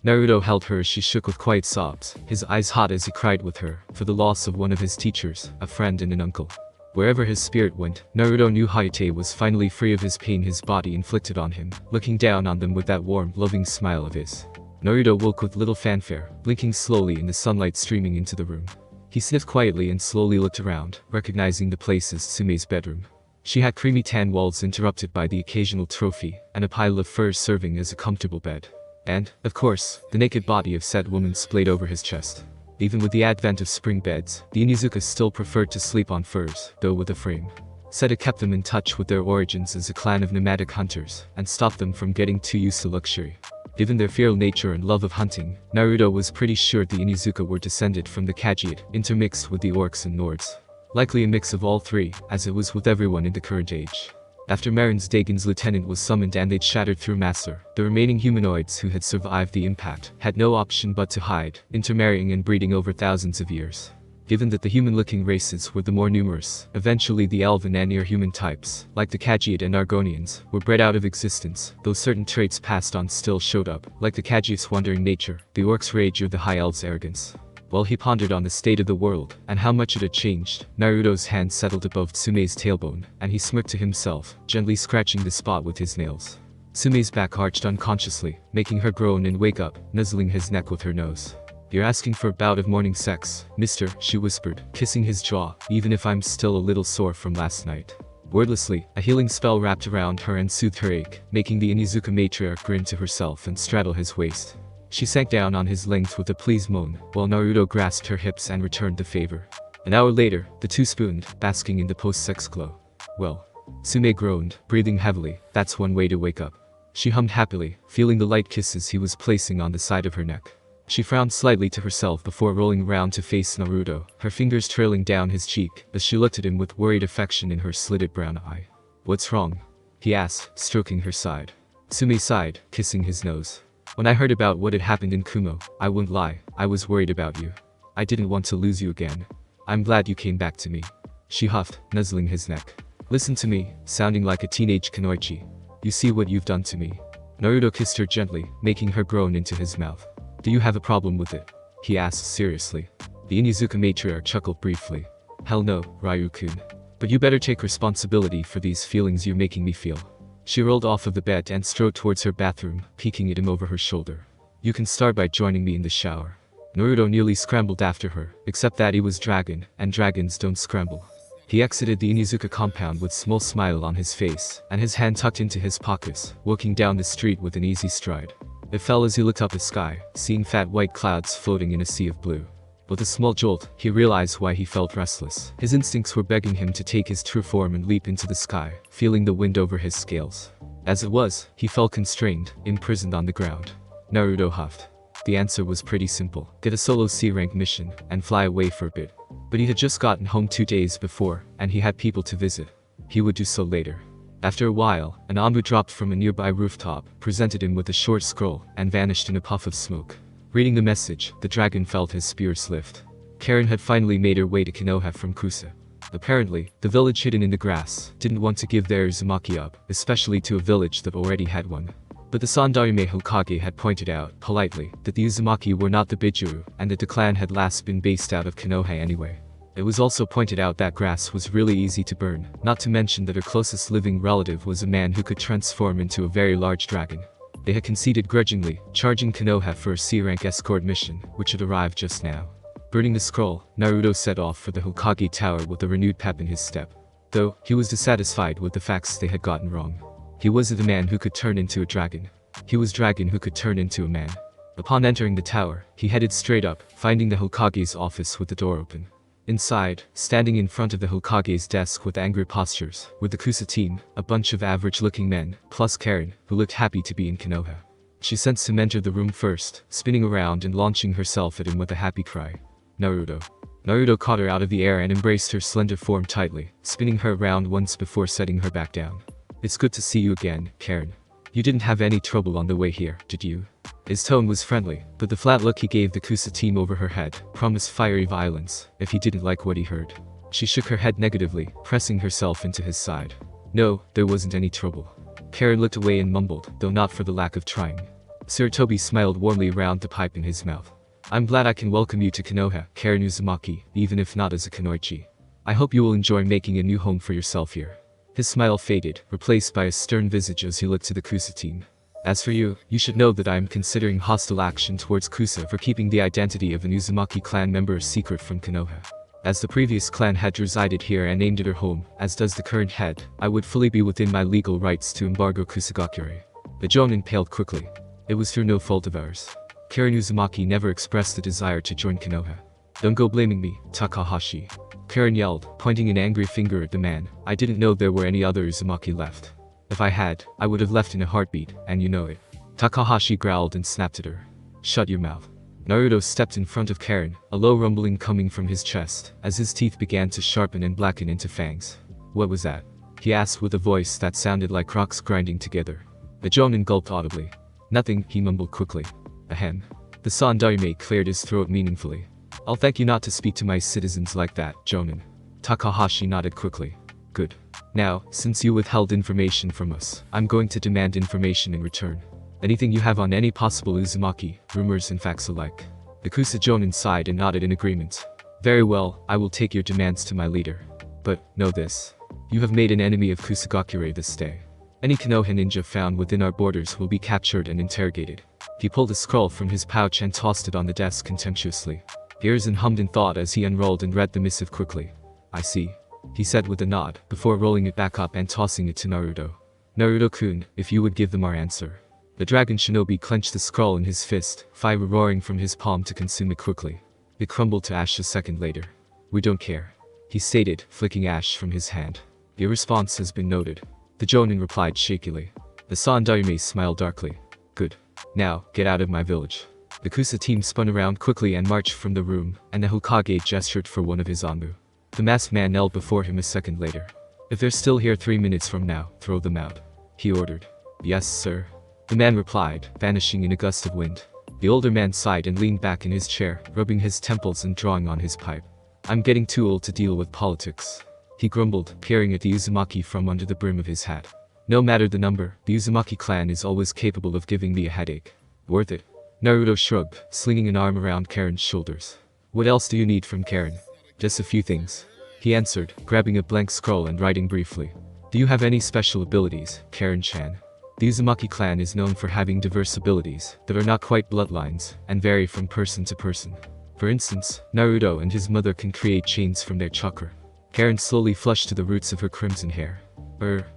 Naruto held her as she shook with quiet sobs, his eyes hot as he cried with her, for the loss of one of his teachers, a friend and an uncle. Wherever his spirit went, Naruto knew Hayate was finally free of his pain his body inflicted on him, looking down on them with that warm, loving smile of his. Naruto woke with little fanfare, blinking slowly in the sunlight streaming into the room. He sniffed quietly and slowly looked around, recognizing the place as Tsume's bedroom. She had creamy tan walls interrupted by the occasional trophy, and a pile of furs serving as a comfortable bed. And, of course, the naked body of said woman splayed over his chest. Even with the advent of spring beds, the Inizuka still preferred to sleep on furs, though with a frame. Seta kept them in touch with their origins as a clan of nomadic hunters, and stopped them from getting too used to luxury. Given their feral nature and love of hunting, Naruto was pretty sure the Inizuka were descended from the Kajiad, intermixed with the orcs and Nords. Likely a mix of all three, as it was with everyone in the current age. After Marin's Dagon's lieutenant was summoned and they'd shattered through Master, the remaining humanoids who had survived the impact had no option but to hide, intermarrying and breeding over thousands of years. Given that the human-looking races were the more numerous, eventually the elven and near-human types, like the Kajiad and Argonians, were bred out of existence, though certain traits passed on still showed up, like the Kajiad's wandering nature, the orcs' rage or the high elves' arrogance. While he pondered on the state of the world, and how much it had changed, Naruto's hand settled above Tsume's tailbone, and he smirked to himself, gently scratching the spot with his nails. Tsume's back arched unconsciously, making her groan and wake up, nuzzling his neck with her nose. You're asking for a bout of morning sex, mister, she whispered, kissing his jaw, even if I'm still a little sore from last night. Wordlessly, a healing spell wrapped around her and soothed her ache, making the Inizuka matriarch grin to herself and straddle his waist. She sank down on his length with a pleased moan, while Naruto grasped her hips and returned the favor. An hour later, the two spooned, basking in the post-sex glow. Well, Sume groaned, breathing heavily. That's one way to wake up. She hummed happily, feeling the light kisses he was placing on the side of her neck. She frowned slightly to herself before rolling round to face Naruto, her fingers trailing down his cheek as she looked at him with worried affection in her slitted brown eye. "What's wrong?" he asked, stroking her side. Sume sighed, kissing his nose. "When I heard about what had happened in Kumo, I won't lie, I was worried about you. I didn't want to lose you again. I'm glad you came back to me." She huffed, nuzzling his neck. "Listen to me," sounding like a teenage kunoichi. "You see what you've done to me." Naruto kissed her gently, making her groan into his mouth. "Do you have a problem with it?" he asked seriously. The Inuzuka matriarch chuckled briefly. "Hell no, Ryu-kun. But you better take responsibility for these feelings you're making me feel." She rolled off of the bed and strode towards her bathroom, peeking at him over her shoulder. "You can start by joining me in the shower." Naruto nearly scrambled after her, except that he was dragon, and dragons don't scramble. He exited the Inuzuka compound with a small smile on his face, and his hand tucked into his pockets, walking down the street with an easy stride. It fell as he looked up the sky, seeing fat white clouds floating in a sea of blue. With a small jolt, he realized why he felt restless. His instincts were begging him to take his true form and leap into the sky, feeling the wind over his scales. As it was, he felt constrained, imprisoned on the ground. Naruto huffed. The answer was pretty simple. Get a solo C-rank mission, and fly away for a bit. But he had just gotten home 2 days before, and he had people to visit. He would do so later. After a while, an Amu dropped from a nearby rooftop, presented him with a short scroll, and vanished in a puff of smoke. Reading the message, the dragon felt his spirits lift. Karin had finally made her way to Konoha from Kusa. Apparently, the village hidden in the grass didn't want to give their Uzumaki up, especially to a village that already had one. But the Sandaime Hokage had pointed out, politely, that the Uzumaki were not the Bijuru, and that the clan had last been based out of Konoha anyway. It was also pointed out that grass was really easy to burn, not to mention that her closest living relative was a man who could transform into a very large dragon. They had conceded grudgingly, charging Konoha for a C-rank escort mission, which had arrived just now. Burning the scroll, Naruto set off for the Hokage Tower with a renewed pep in his step. Though, he was dissatisfied with the facts they had gotten wrong. He wasn't a man who could turn into a dragon. He was dragon who could turn into a man. Upon entering the tower, he headed straight up, finding the Hokage's office with the door open. Inside, standing in front of the Hokage's desk with angry postures, were the Kusa team, a bunch of average-looking men, plus Karin, who looked happy to be in Konoha. She sensed him enter the room first, spinning around and launching herself at him with a happy cry. "Naruto." Naruto caught her out of the air and embraced her slender form tightly, spinning her around once before setting her back down. "It's good to see you again, Karin. You didn't have any trouble on the way here, did you?" His tone was friendly, but the flat look he gave the Kusa team over her head promised fiery violence if he didn't like what he heard. She shook her head negatively, pressing herself into his side. "No, there wasn't any trouble." Karin looked away and mumbled, though not for the lack of trying. Sarutobi smiled warmly around the pipe in his mouth. "I'm glad I can welcome you to Konoha, Karin Uzumaki, even if not as a kunoichi. I hope you will enjoy making a new home for yourself here." His smile faded, replaced by a stern visage as he looked to the Kusa team. "As for you, you should know that I am considering hostile action towards Kusa for keeping the identity of an Uzumaki clan member a secret from Konoha. As the previous clan head resided here and named it her home, as does the current head, I would fully be within my legal rights to embargo Kusagakure." The jonin paled quickly. "It was through no fault of ours. Karin Uzumaki never expressed the desire to join Konoha. Don't go blaming me, Takahashi." Karin yelled, pointing an angry finger at the man. "I didn't know there were any other Uzumaki left. If I had, I would have left in a heartbeat, and you know it." Takahashi growled and snapped at her. "Shut your mouth." Naruto stepped in front of Karin, a low rumbling coming from his chest, as his teeth began to sharpen and blacken into fangs. "What was that?" he asked with a voice that sounded like rocks grinding together. The jonin gulped audibly. "Nothing," he mumbled quickly. "Ahem." The Sandaime cleared his throat meaningfully. "I'll thank you not to speak to my citizens like that, jonin." Takahashi nodded quickly. "Good. Now, since you withheld information from us, I'm going to demand information in return. Anything you have on any possible Uzumaki, rumors and facts alike." The Kusa jonin sighed and nodded in agreement. "Very well, I will take your demands to my leader. But, know this. You have made an enemy of Kusagakure this day. Any Konoha ninja found within our borders will be captured and interrogated." He pulled a scroll from his pouch and tossed it on the desk contemptuously. Hiruzen hummed in thought as he unrolled and read the missive quickly. "I see," he said with a nod, before rolling it back up and tossing it to Naruto. "Naruto-kun, if you would give them our answer." The dragon shinobi clenched the scroll in his fist, fire roaring from his palm to consume it quickly. It crumbled to ash a second later. We don't care, he stated, flicking ash from his hand. Your response has been noted. The Jonin replied shakily. The Sandaime smiled darkly. Good. Now, get out of my village. The Kusa team spun around quickly and marched from the room, and the Hokage gestured for one of his Anmu. The masked man knelt before him a second later. If they're still here 3 minutes from now, throw them out, he ordered. Yes, sir. The man replied, vanishing in a gust of wind. The older man sighed and leaned back in his chair, rubbing his temples and drawing on his pipe. I'm getting too old to deal with politics, he grumbled, peering at the Uzumaki from under the brim of his hat. No matter the number, the Uzumaki clan is always capable of giving me a headache. Worth it. Naruto shrugged, slinging an arm around Karin's shoulders. What else do you need from Karin? Just a few things, he answered, grabbing a blank scroll and writing briefly. Do you have any special abilities, Karin-chan? The Uzumaki clan is known for having diverse abilities that are not quite bloodlines and vary from person to person. For instance, Naruto and his mother can create chains from their chakra. Karin slowly flushed to the roots of her crimson hair.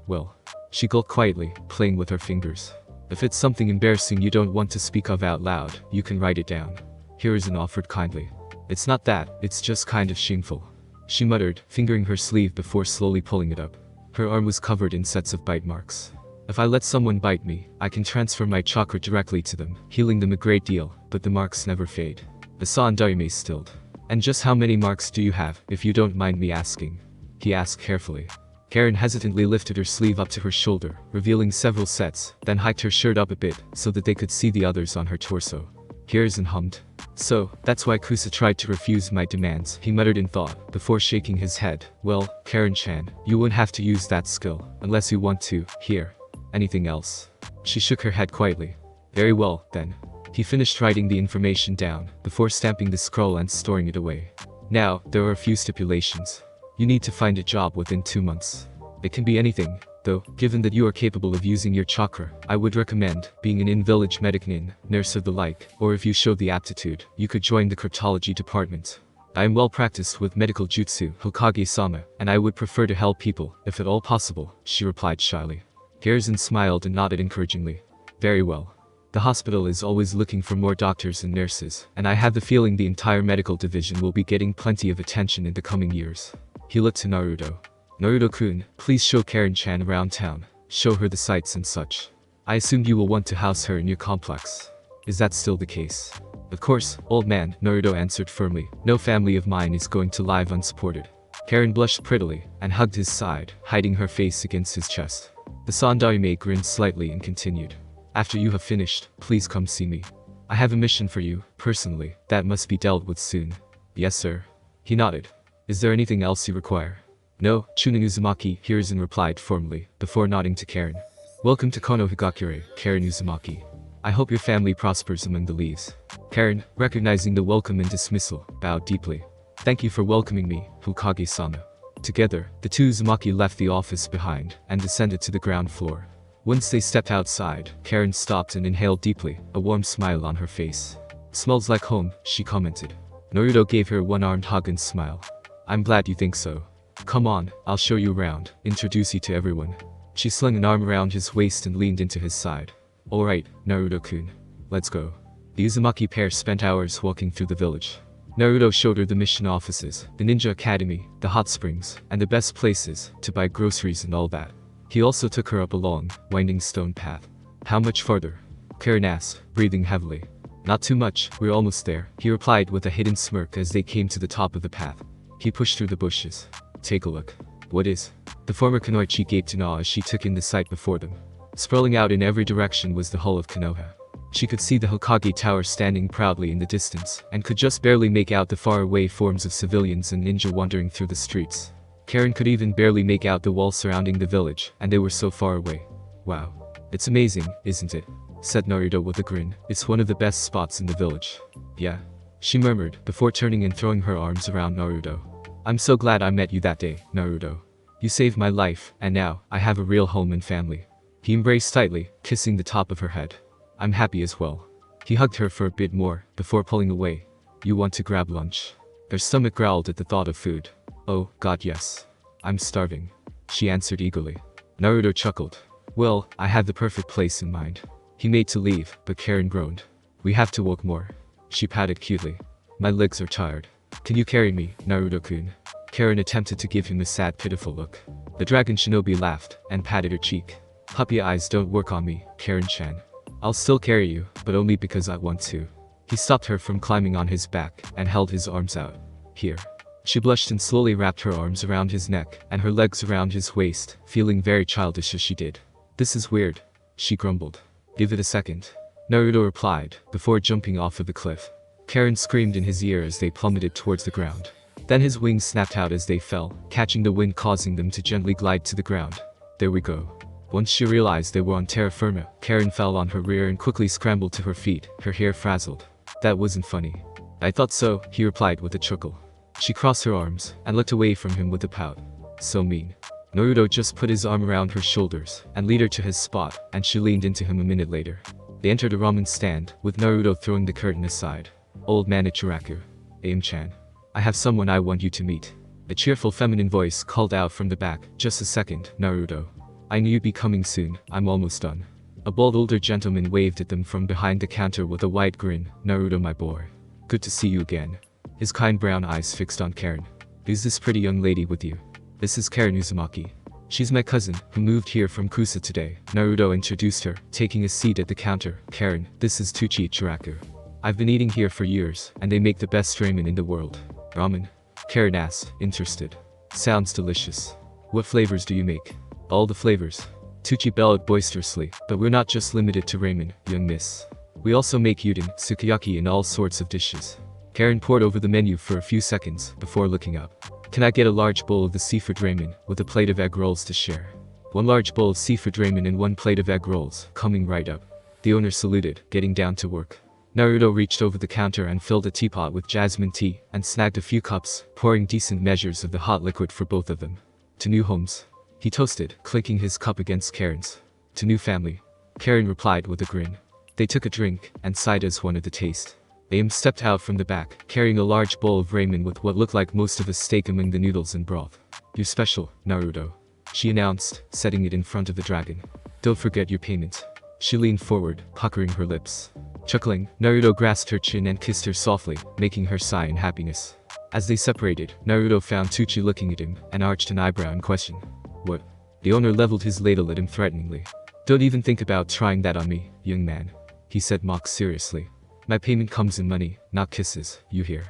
Well. She gulped quietly, playing with her fingers. If it's something embarrassing you don't want to speak of out loud, you can write it down. Hiruzen offered kindly. It's not that, it's just kind of shameful, she muttered, fingering her sleeve before slowly pulling it up. Her arm was covered in sets of bite marks. If I let someone bite me, I can transfer my chakra directly to them, healing them a great deal, but the marks never fade. The Sandaime stilled. And just how many marks do you have, if you don't mind me asking? He asked carefully. Karin hesitantly lifted her sleeve up to her shoulder, revealing several sets, then hiked her shirt up a bit, so that they could see the others on her torso. Hiruzen hummed. So, that's why Kusa tried to refuse my demands, he muttered in thought, before shaking his head. Well, Karin-chan, you won't have to use that skill, unless you want to, here. Anything else? She shook her head quietly. Very well, then. He finished writing the information down, before stamping the scroll and storing it away. Now, there are a few stipulations. You need to find a job within 2 months. It can be anything, though, given that you are capable of using your chakra, I would recommend being an in-village medic-nin, nurse or the like, or if you show the aptitude, you could join the cryptology department. I am well practiced with medical jutsu, Hokage-sama, and I would prefer to help people, if at all possible, she replied shyly. Hiruzen smiled and nodded encouragingly. Very well. The hospital is always looking for more doctors and nurses, and I have the feeling the entire medical division will be getting plenty of attention in the coming years. He looked to Naruto. Naruto-kun, please show Karin-chan around town. Show her the sights and such. I assumed you will want to house her in your complex. Is that still the case? Of course, old man, Naruto answered firmly. No family of mine is going to live unsupported. Karin blushed prettily, and hugged his side, hiding her face against his chest. The Sandaime grinned slightly and continued. After you have finished, please come see me. I have a mission for you, personally, that must be dealt with soon. Yes, sir. He nodded. Is there anything else you require? No, Chunin Uzumaki, Hiruzen replied formally, before nodding to Karin. Welcome to Kono Higakure, Karin Uzumaki. I hope your family prospers among the leaves. Karin, recognizing the welcome and dismissal, bowed deeply. Thank you for welcoming me, Hokage-sama. Together, the two Uzumaki left the office behind, and descended to the ground floor. Once they stepped outside, Karin stopped and inhaled deeply, a warm smile on her face. Smells like home, she commented. Naruto gave her a one-armed hug and smile. I'm glad you think so. Come on, I'll show you around, introduce you to everyone. She slung an arm around his waist and leaned into his side. Alright, Naruto-kun. Let's go. The Uzumaki pair spent hours walking through the village. Naruto showed her the mission offices, the ninja academy, the hot springs, and the best places to buy groceries and all that. He also took her up a long, winding stone path. How much farther? Karin asked, breathing heavily. Not too much, we're almost there, he replied with a hidden smirk as they came to the top of the path. He pushed through the bushes. Take a look. What is? The former Kunoichi gaped in awe as she took in the sight before them. Sprawling out in every direction was the hull of Konoha. She could see the Hokage Tower standing proudly in the distance, and could just barely make out the far-away forms of civilians and ninja wandering through the streets. Karin could even barely make out the wall surrounding the village, and they were so far away. Wow. It's amazing, isn't it? Said Naruto with a grin. It's one of the best spots in the village. Yeah. She murmured, before turning and throwing her arms around Naruto. I'm so glad I met you that day, Naruto. You saved my life, and now, I have a real home and family. He embraced tightly, kissing the top of her head. I'm happy as well. He hugged her for a bit more, before pulling away. You want to grab lunch? Her stomach growled at the thought of food. Oh, God yes. I'm starving. She answered eagerly. Naruto chuckled. Well, I have the perfect place in mind. He made to leave, but Karin groaned. We have to walk more. She pouted cutely. My legs are tired. Can you carry me, Naruto-kun? Karin attempted to give him a sad, pitiful look. The dragon shinobi laughed and patted her cheek. Puppy eyes don't work on me, Karin-chan. I'll still carry you, but only because I want to. He stopped her from climbing on his back and held his arms out. Here. She blushed and slowly wrapped her arms around his neck and her legs around his waist, feeling very childish as she did. This is weird, she grumbled. Give it a second. Naruto replied, before jumping off of the cliff. Karin screamed in his ear as they plummeted towards the ground. Then his wings snapped out as they fell, catching the wind, causing them to gently glide to the ground. There we go. Once she realized they were on terra firma, Karin fell on her rear and quickly scrambled to her feet, her hair frazzled. That wasn't funny. I thought so, he replied with a chuckle. She crossed her arms and looked away from him with a pout. So mean. Naruto just put his arm around her shoulders and led her to his spot, and she leaned into him a minute later. They entered a ramen stand, with Naruto throwing the curtain aside. Old man Ichiraku. Aim-chan. I have someone I want you to meet. A cheerful feminine voice called out from the back. Just a second, Naruto. I knew you'd be coming soon, I'm almost done. A bald older gentleman waved at them from behind the counter with a wide grin. Naruto, my boy. Good to see you again. His kind brown eyes fixed on Karin. Who's this pretty young lady with you? This is Karin Uzumaki. She's my cousin, who moved here from Kusa today. Naruto introduced her, taking a seat at the counter. Karin, this is Tuchi Ichiraku. I've been eating here for years, and they make the best ramen in the world. Ramen? Karin asked, interested. Sounds delicious. What flavors do you make? All the flavors. Tuchi bellowed boisterously, but we're not just limited to ramen, young miss. We also make udon, sukiyaki and all sorts of dishes. Karin pored over the menu for a few seconds, before looking up. Can I get a large bowl of the seafood ramen, with a plate of egg rolls to share? One large bowl of seafood ramen and one plate of egg rolls, coming right up. The owner saluted, getting down to work. Naruto reached over the counter and filled a teapot with jasmine tea, and snagged a few cups, pouring decent measures of the hot liquid for both of them. To new homes. He toasted, clinking his cup against Karin's. To new family. Karin replied with a grin. They took a drink, and sighed as one of the taste. Aim stepped out from the back, carrying a large bowl of ramen with what looked like most of a steak among the noodles and broth. You're special, Naruto. She announced, setting it in front of the dragon. Don't forget your payment. She leaned forward, puckering her lips. Chuckling, Naruto grasped her chin and kissed her softly, making her sigh in happiness. As they separated, Naruto found Tuchi looking at him, and arched an eyebrow in question. What? The owner leveled his ladle at him threateningly. Don't even think about trying that on me, young man. He said mock seriously. My payment comes in money, not kisses, you hear?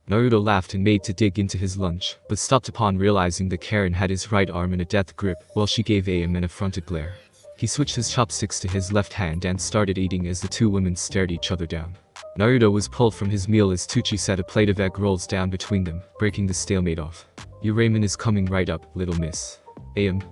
Naruto laughed and made to dig into his lunch, but stopped upon realizing that Karin had his right arm in a death grip, while she gave him an affronted glare. He switched his chopsticks to his left hand and started eating as the two women stared each other down. Naruto was pulled from his meal as Tuchi set a plate of egg rolls down between them, breaking the stalemate off. Your ramen is coming right up, little miss.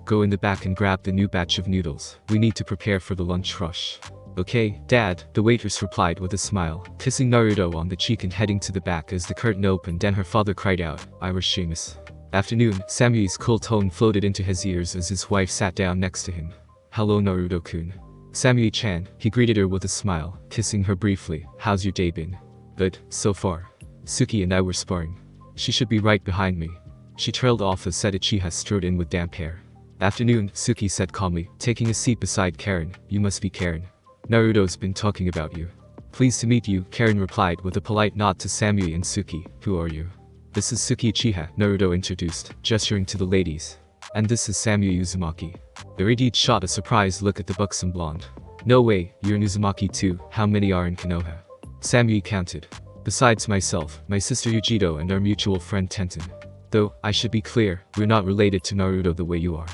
Go in the back and grab the new batch of noodles. We need to prepare for the lunch rush. Okay, Dad, the waitress replied with a smile, kissing Naruto on the cheek and heading to the back as the curtain opened and her father cried out, Irish Seamus. Afternoon, Samui's cool tone floated into his ears as his wife sat down next to him. Hello Naruto-kun. Samui-chan, he greeted her with a smile, kissing her briefly. How's your day been? Good, so far. Suki and I were sparring. She should be right behind me. She trailed off as Uchiha strode in with damp hair. Afternoon, Suki said calmly, taking a seat beside Karin. You must be Karin. Naruto's been talking about you. Pleased to meet you, Karin replied with a polite nod to Samui and Suki. Who are you? This is Suki Uchiha, Naruto introduced, gesturing to the ladies. And this is Samui Uzumaki. The radiant shot a surprised look at the buxom blonde. No way, you're an Uzumaki too. How many are in Konoha? Samui counted. Besides myself, my sister Yujito and our mutual friend Tenten. Though, I should be clear, we're not related to Naruto the way you are.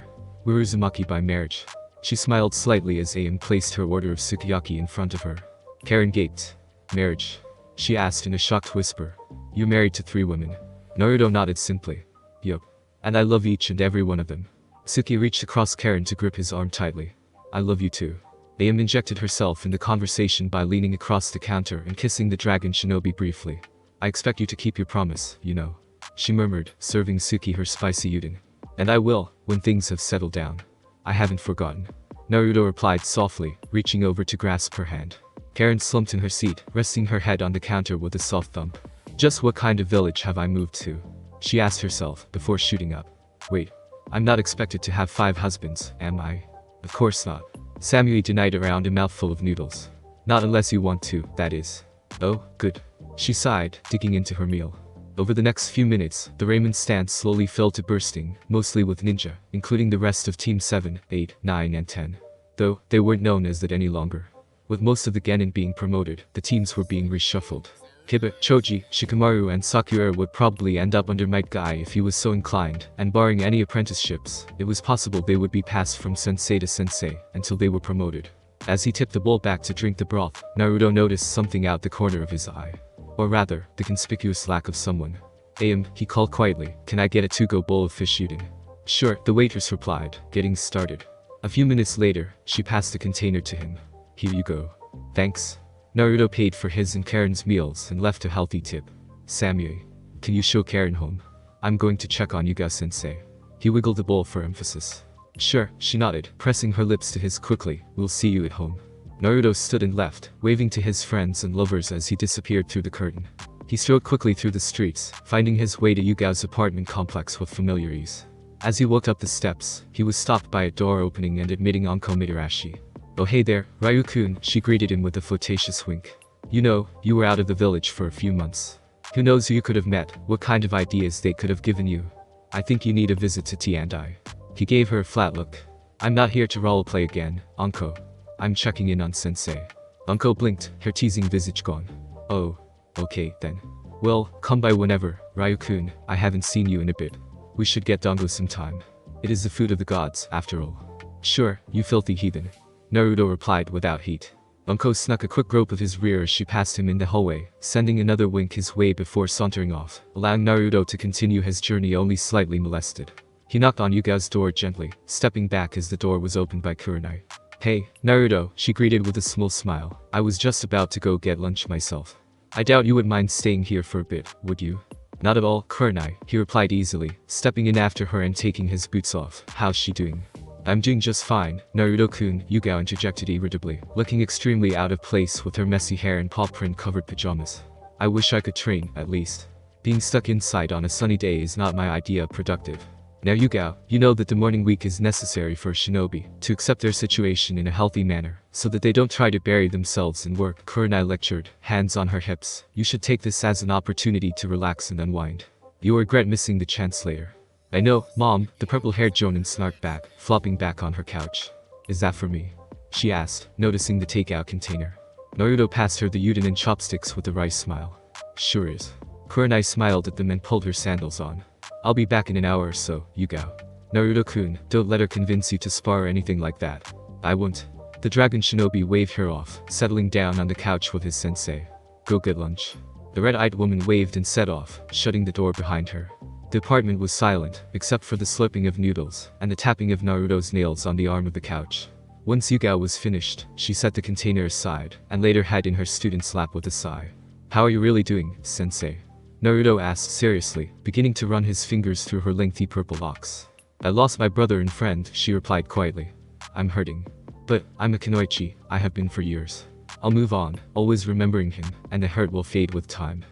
We're Uzumaki by marriage. She smiled slightly as Aim placed her order of sukiyaki in front of her. Karin gaped. Marriage? She asked in a shocked whisper. You're married to 3 women. Naruto nodded simply. Yup. And I love each and every one of them. Suki reached across Karin to grip his arm tightly. I love you too. Aim injected herself in the conversation by leaning across the counter and kissing the dragon shinobi briefly. I expect you to keep your promise, you know. She murmured, serving Suki her spicy udon. And I will, when things have settled down. I haven't forgotten. Naruto replied softly, reaching over to grasp her hand. Karin slumped in her seat, resting her head on the counter with a soft thump. Just what kind of village have I moved to? She asked herself, before shooting up. Wait. I'm not expected to have 5 husbands, am I? Of course not. Samuel denied around a mouthful of noodles. Not unless you want to, that is. Oh, good. She sighed, digging into her meal. Over the next few minutes, the ramen stand slowly filled to bursting, mostly with ninja, including the rest of Team 7, 8, 9 and 10. Though, they weren't known as that any longer. With most of the genin being promoted, the teams were being reshuffled. Hiba, Choji, Shikamaru and Sakura would probably end up under Might Guy if he was so inclined, and barring any apprenticeships, it was possible they would be passed from sensei to sensei, until they were promoted. As he tipped the bowl back to drink the broth, Naruto noticed something out the corner of his eye. Or rather, the conspicuous lack of someone. He called quietly, "Can I get a to-go bowl of fish eating?" "Sure," the waitress replied, getting started. A few minutes later, she passed the container to him. "Here you go." "Thanks." Naruto paid for his and Karin's meals and left a healthy tip. "Samuel, can you show Karin home? I'm going to check on Yuga-sensei." He wiggled the bowl for emphasis. "Sure," she nodded, pressing her lips to his quickly. "We'll see you at home." Naruto stood and left, waving to his friends and lovers as he disappeared through the curtain. He strode quickly through the streets, finding his way to Yugao's apartment complex with familiar ease. As he walked up the steps, he was stopped by a door opening and admitting Anko Mitarashi. "Oh hey there, Ryu-kun," she greeted him with a flirtatious wink. "You know, you were out of the village for a few months. Who knows who you could have met, what kind of ideas they could have given you. I think you need a visit to T&I." He gave her a flat look. "I'm not here to roleplay again, Anko. I'm checking in on sensei." Anko blinked, her teasing visage gone. "Oh, okay then. Well, come by whenever, Ryu-kun, I haven't seen you in a bit. We should get dango sometime. It is the food of the gods, after all." "Sure, you filthy heathen," Naruto replied without heat. Anko snuck a quick grope of his rear as she passed him in the hallway, sending another wink his way before sauntering off, allowing Naruto to continue his journey only slightly molested. He knocked on Yugao's door gently, stepping back as the door was opened by Kurenai. "Hey, Naruto," she greeted with a small smile. "I was just about to go get lunch myself. I doubt you would mind staying here for a bit, would you?" "Not at all, Kurenai," he replied easily, stepping in after her and taking his boots off. "How's she doing?" "I'm doing just fine, Naruto-kun," Yugao interjected irritably, looking extremely out of place with her messy hair and paw print-covered pajamas. "I wish I could train, at least. Being stuck inside on a sunny day is not my idea of productive. Now Yugao, you know that the morning week is necessary for a shinobi to accept their situation in a healthy manner, so that they don't try to bury themselves in work," Kurenai lectured, hands on her hips. "You should take this as an opportunity to relax and unwind. You'll regret missing the chance later." "I know, Mom," the purple-haired Jonin snarked back, flopping back on her couch. "Is that for me?" she asked, noticing the takeout container. Naruto passed her the udon and chopsticks with a wry smile. "Sure is." Kurenai smiled at them and pulled her sandals on. "I'll be back in an hour or so, Yugao." "Naruto-kun, don't let her convince you to spar or anything like that." "I won't." The dragon shinobi waved her off, settling down on the couch with his sensei. "Go get lunch." The red-eyed woman waved and set off, shutting the door behind her. The apartment was silent, except for the slurping of noodles, and the tapping of Naruto's nails on the arm of the couch. Once Yugao was finished, she set the container aside, and laid her head in her student's lap with a sigh. "How are you really doing, sensei?" Naruto asked seriously, beginning to run his fingers through her lengthy purple locks. "I lost my brother and friend," she replied quietly. "I'm hurting. But, I'm a kunoichi, I have been for years. I'll move on, always remembering him, and the hurt will fade with time.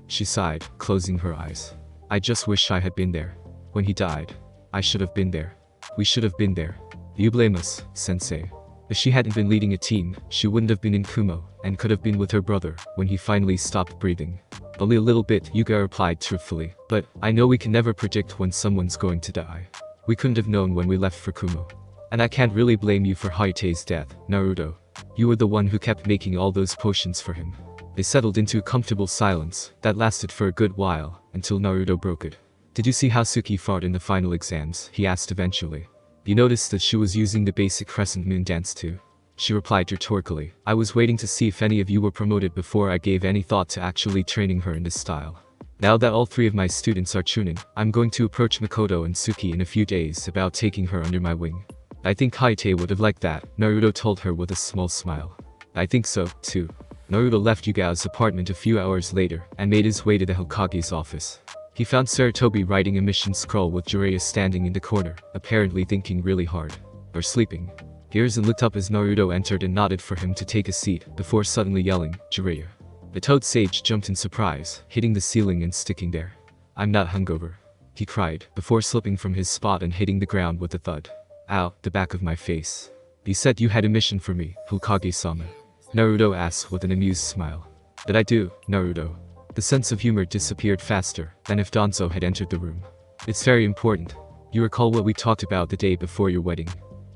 She sighed, closing her eyes. "I just wish I had been there. When he died. I should have been there. We should have been there. You blame us, sensei." If she hadn't been leading a team, she wouldn't have been in Kumo, and could have been with her brother, when he finally stopped breathing. "Only a little bit," Yuga replied truthfully, "but I know we can never predict when someone's going to die. We couldn't have known when we left for Kumo. And I can't really blame you for Hayate's death, Naruto. You were the one who kept making all those potions for him." They settled into a comfortable silence that lasted for a good while, until Naruto broke it. "Did you see how Suki fared in the final exams?" he asked eventually. "You noticed that she was using the basic crescent moon dance too?" She replied rhetorically. "I was waiting to see if any of you were promoted before I gave any thought to actually training her in this style. Now that all three of my students are chunin, I'm going to approach Makoto and Suki in a few days about taking her under my wing." "I think Hayate would have liked that," Naruto told her with a small smile. "I think so, too." Naruto left Yugao's apartment a few hours later, and made his way to the Hokage's office. He found Sarutobi writing a mission scroll with Jiraiya standing in the corner, apparently thinking really hard. Or sleeping. Hiruzen looked up as Naruto entered and nodded for him to take a seat, before suddenly yelling, "Jiraiya." The Toad Sage jumped in surprise, hitting the ceiling and sticking there. "I'm not hungover," he cried, before slipping from his spot and hitting the ground with a thud. "Ow, the back of my face." You said you had a mission for me, Hokage-sama. Naruto asked with an amused smile. That I do, Naruto. The sense of humor disappeared faster than if Danzo had entered the room. It's very important. You recall what we talked about the day before your wedding.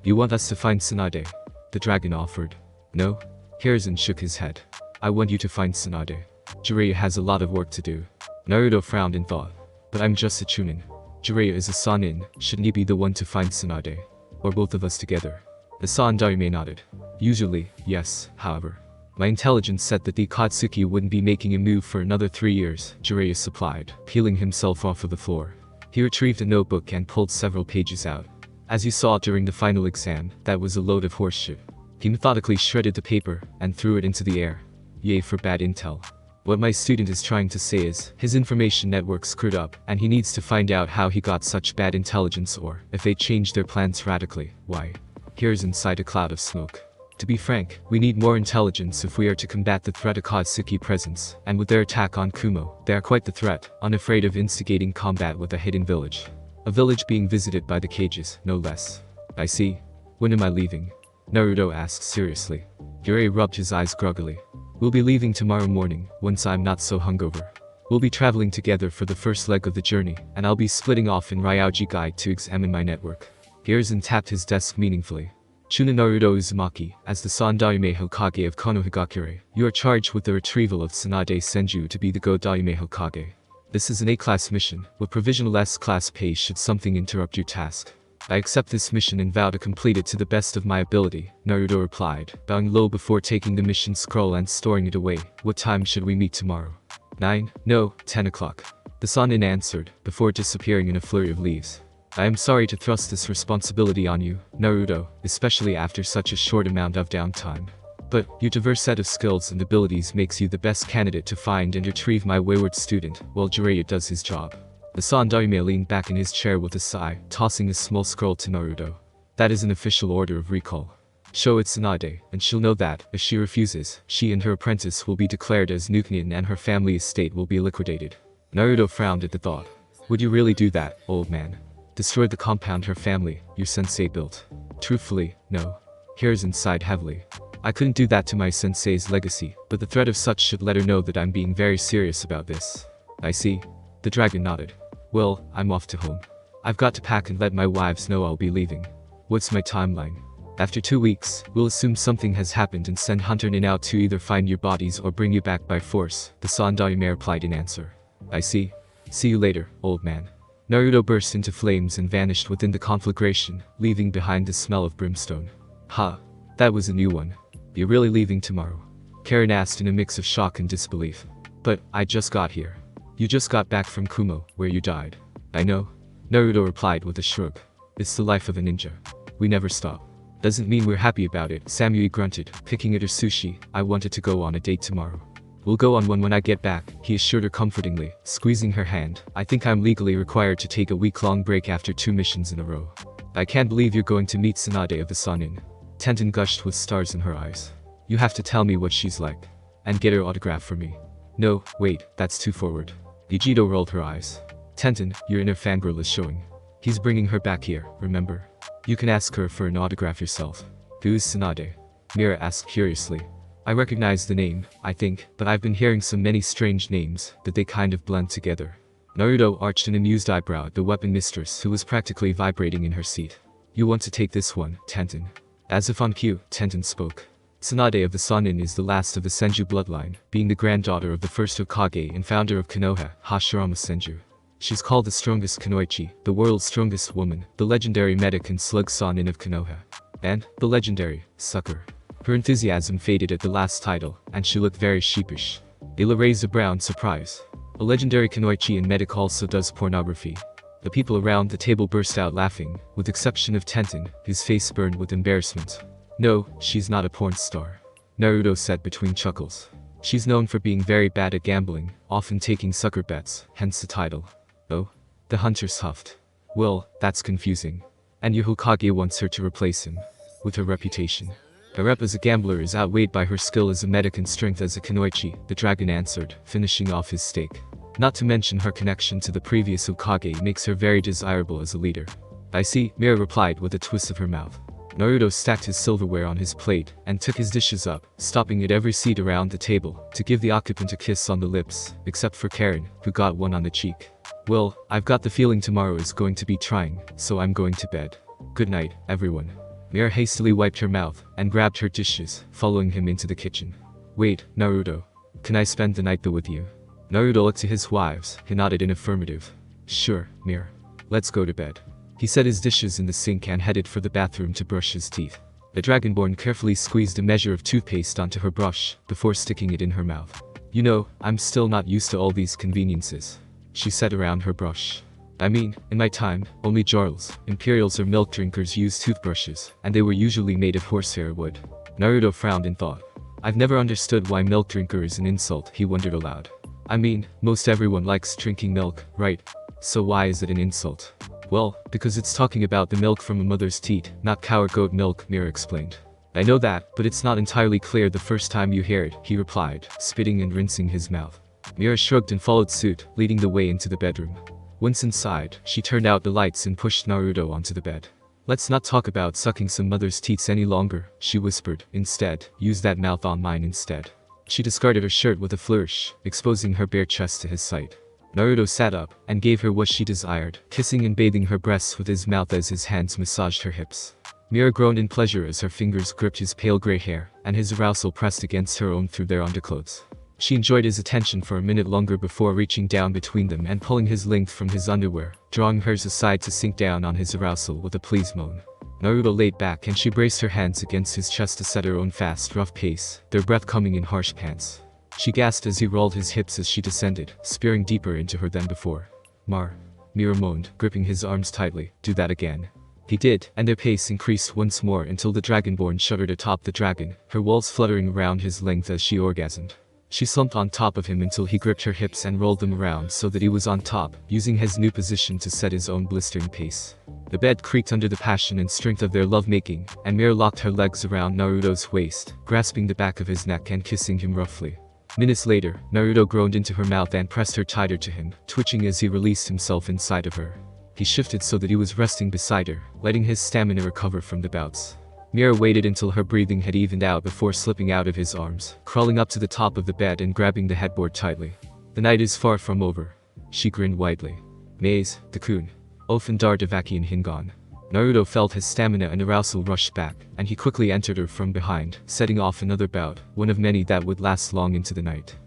You want us to find Tsunade? The dragon offered. No? Hiruzen shook his head. I want you to find Tsunade. Jiraiya has a lot of work to do. Naruto frowned and thought. But I'm just a chunin. Jiraiya is a Sannin, shouldn't he be the one to find Tsunade? Or both of us together? The Sandaime nodded. Usually, yes, however. My intelligence said that the Akatsuki wouldn't be making a move for another 3 years, Jiraiya supplied, peeling himself off of the floor. He retrieved a notebook and pulled several pages out. As you saw during the final exam, that was a load of horseshit. He methodically shredded the paper and threw it into the air. Yay for bad intel. What my student is trying to say is, his information network screwed up, and he needs to find out how he got such bad intelligence or, if they changed their plans radically, why. Here's inside a cloud of smoke. To be frank, we need more intelligence if we are to combat the threat of Akatsuki presence, and with their attack on Kumo, they are quite the threat, unafraid of instigating combat with a hidden village. A village being visited by the cages, no less. I see. When am I leaving? Naruto asked seriously. Jiraiya rubbed his eyes groggily. We'll be leaving tomorrow morning, once I'm not so hungover. We'll be traveling together for the first leg of the journey, and I'll be splitting off in Ryuji Guide to examine my network. Hiruzen tapped his desk meaningfully. Chunin Naruto Uzumaki, as the Sandaime Hokage of Konohagakure, you are charged with the retrieval of Tsunade Senju to be the Go-Daime Hokage. This is an A-class mission, with provisional S-class pay should something interrupt your task. I accept this mission and vow to complete it to the best of my ability, Naruto replied, bowing low before taking the mission scroll and storing it away. What time should we meet tomorrow? 9? No, 10 o'clock. The Sannin answered, before disappearing in a flurry of leaves. I am sorry to thrust this responsibility on you, Naruto, especially after such a short amount of downtime. But, your diverse set of skills and abilities makes you the best candidate to find and retrieve my wayward student, while Jiraiya does his job. The Sandaime leaned back in his chair with a sigh, tossing a small scroll to Naruto. That is an official order of recall. Show it Tsunade, and she'll know that, if she refuses, she and her apprentice will be declared as Nukenin and her family estate will be liquidated. Naruto frowned at the thought. Would you really do that, old man? Destroy the compound her family, your sensei built? Truthfully, no. Hiruzen sighed heavily. I couldn't do that to my sensei's legacy, but the threat of such should let her know that I'm being very serious about this. I see. The dragon nodded. Well, I'm off to home. I've got to pack and let my wives know I'll be leaving. What's my timeline? After 2 weeks, we'll assume something has happened and send Hunter Nin out to either find your bodies or bring you back by force, the Sandaime replied in answer. I see. See you later, old man. Naruto burst into flames and vanished within the conflagration, leaving behind the smell of brimstone. Ha! That was a new one. You're really leaving tomorrow? Karin asked in a mix of shock and disbelief. But, I just got here. You just got back from Kumo, where you died. I know. Naruto replied with a shrug. It's the life of a ninja. We never stop. Doesn't mean we're happy about it, Samui grunted, picking at her sushi. I wanted to go on a date tomorrow. We'll go on one when I get back, he assured her comfortingly, squeezing her hand. I think I'm legally required to take a week-long break after 2 missions in a row. I can't believe you're going to meet Tsunade of the Sannin. Tenten gushed with stars in her eyes. You have to tell me what she's like. And get her autograph for me. No, wait, that's too forward. Ichido rolled her eyes. Tenten, your inner fangirl is showing. He's bringing her back here, remember? You can ask her for an autograph yourself. Who's Tsunade? Mira asked curiously. I recognize the name, I think, but I've been hearing so many strange names that they kind of blend together. Naruto arched an amused eyebrow at the weapon mistress who was practically vibrating in her seat. You want to take this one, Tenten? As if on cue, Tenten spoke. Tsunade of the Sannin is the last of the Senju bloodline, being the granddaughter of the first Hokage and founder of Konoha, Hashirama Senju. She's called the strongest Kunoichi, the world's strongest woman, the legendary medic and slug Sannin of Konoha. And, the legendary, sucker. Her enthusiasm faded at the last title, and she looked very sheepish. Ayla raised a brow in surprise. A legendary Kunoichi and medic also does pornography. The people around the table burst out laughing, with exception of Tenten, whose face burned with embarrassment. No, she's not a porn star. Naruto said between chuckles. She's known for being very bad at gambling, often taking sucker bets, hence the title. Oh? The hunter huffed. Well, that's confusing. And your Hokage wants her to replace him. With her reputation. Her rep as a gambler is outweighed by her skill as a medic and strength as a Kunoichi, the dragon answered, finishing off his steak. Not to mention her connection to the previous Hokage makes her very desirable as a leader. I see, Mira replied with a twist of her mouth. Naruto stacked his silverware on his plate and took his dishes up, stopping at every seat around the table to give the occupant a kiss on the lips, except for Karin, who got one on the cheek. Well, I've got the feeling tomorrow is going to be trying, so I'm going to bed. Good night, everyone. Mira hastily wiped her mouth and grabbed her dishes, following him into the kitchen. Wait, Naruto. Can I spend the night though with you? Naruto looked to his wives, he nodded in affirmative. Sure, Mira. Let's go to bed. He set his dishes in the sink and headed for the bathroom to brush his teeth. The Dragonborn carefully squeezed a measure of toothpaste onto her brush before sticking it in her mouth. You know, I'm still not used to all these conveniences, she said around her brush. I mean, in my time, only Jarls, Imperials or milk drinkers used toothbrushes, and they were usually made of horsehair wood. Naruto frowned and thought. I've never understood why milk drinker is an insult, he wondered aloud. I mean, most everyone likes drinking milk, right? So why is it an insult? Well, because it's talking about the milk from a mother's teat, not cow or goat milk, Mira explained. I know that, but it's not entirely clear the first time you hear it, he replied, spitting and rinsing his mouth. Mira shrugged and followed suit, leading the way into the bedroom. Once inside, she turned out the lights and pushed Naruto onto the bed. Let's not talk about sucking some mother's teats any longer, she whispered. Instead, use that mouth on mine instead. She discarded her shirt with a flourish, exposing her bare chest to his sight. Naruto sat up and gave her what she desired, kissing and bathing her breasts with his mouth as his hands massaged her hips. Mira groaned in pleasure as her fingers gripped his pale gray hair, and his arousal pressed against her own through their underclothes. She enjoyed his attention for a minute longer before reaching down between them and pulling his length from his underwear, drawing hers aside to sink down on his arousal with a pleased moan. Naruto laid back and she braced her hands against his chest to set her own fast, rough pace, their breath coming in harsh pants. She gasped as he rolled his hips as she descended, spearing deeper into her than before. Mira moaned, gripping his arms tightly. Do that again. He did, and their pace increased once more until the Dragonborn shuddered atop the dragon, her walls fluttering around his length as she orgasmed. She slumped on top of him until he gripped her hips and rolled them around so that he was on top, using his new position to set his own blistering pace. The bed creaked under the passion and strength of their lovemaking, and Mira locked her legs around Naruto's waist, grasping the back of his neck and kissing him roughly. Minutes later, Naruto groaned into her mouth and pressed her tighter to him, twitching as he released himself inside of her. He shifted so that he was resting beside her, letting his stamina recover from the bouts. Mira waited until her breathing had evened out before slipping out of his arms, crawling up to the top of the bed and grabbing the headboard tightly. The night is far from over. She grinned widely. Maze, Cocoon. Ofen dar Devaki and Hingon. Naruto felt his stamina and arousal rush back, and he quickly entered her from behind, setting off another bout, one of many that would last long into the night.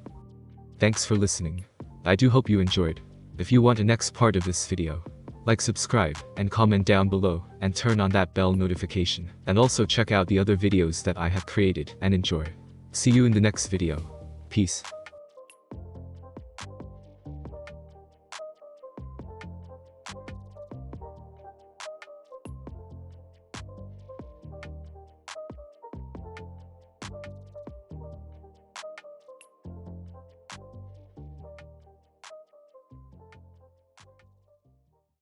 Thanks for listening. I do hope you enjoyed. If you want a next part of this video, like, subscribe, and comment down below, and turn on that bell notification, and also check out the other videos that I have created, and enjoy. See you in the next video. Peace.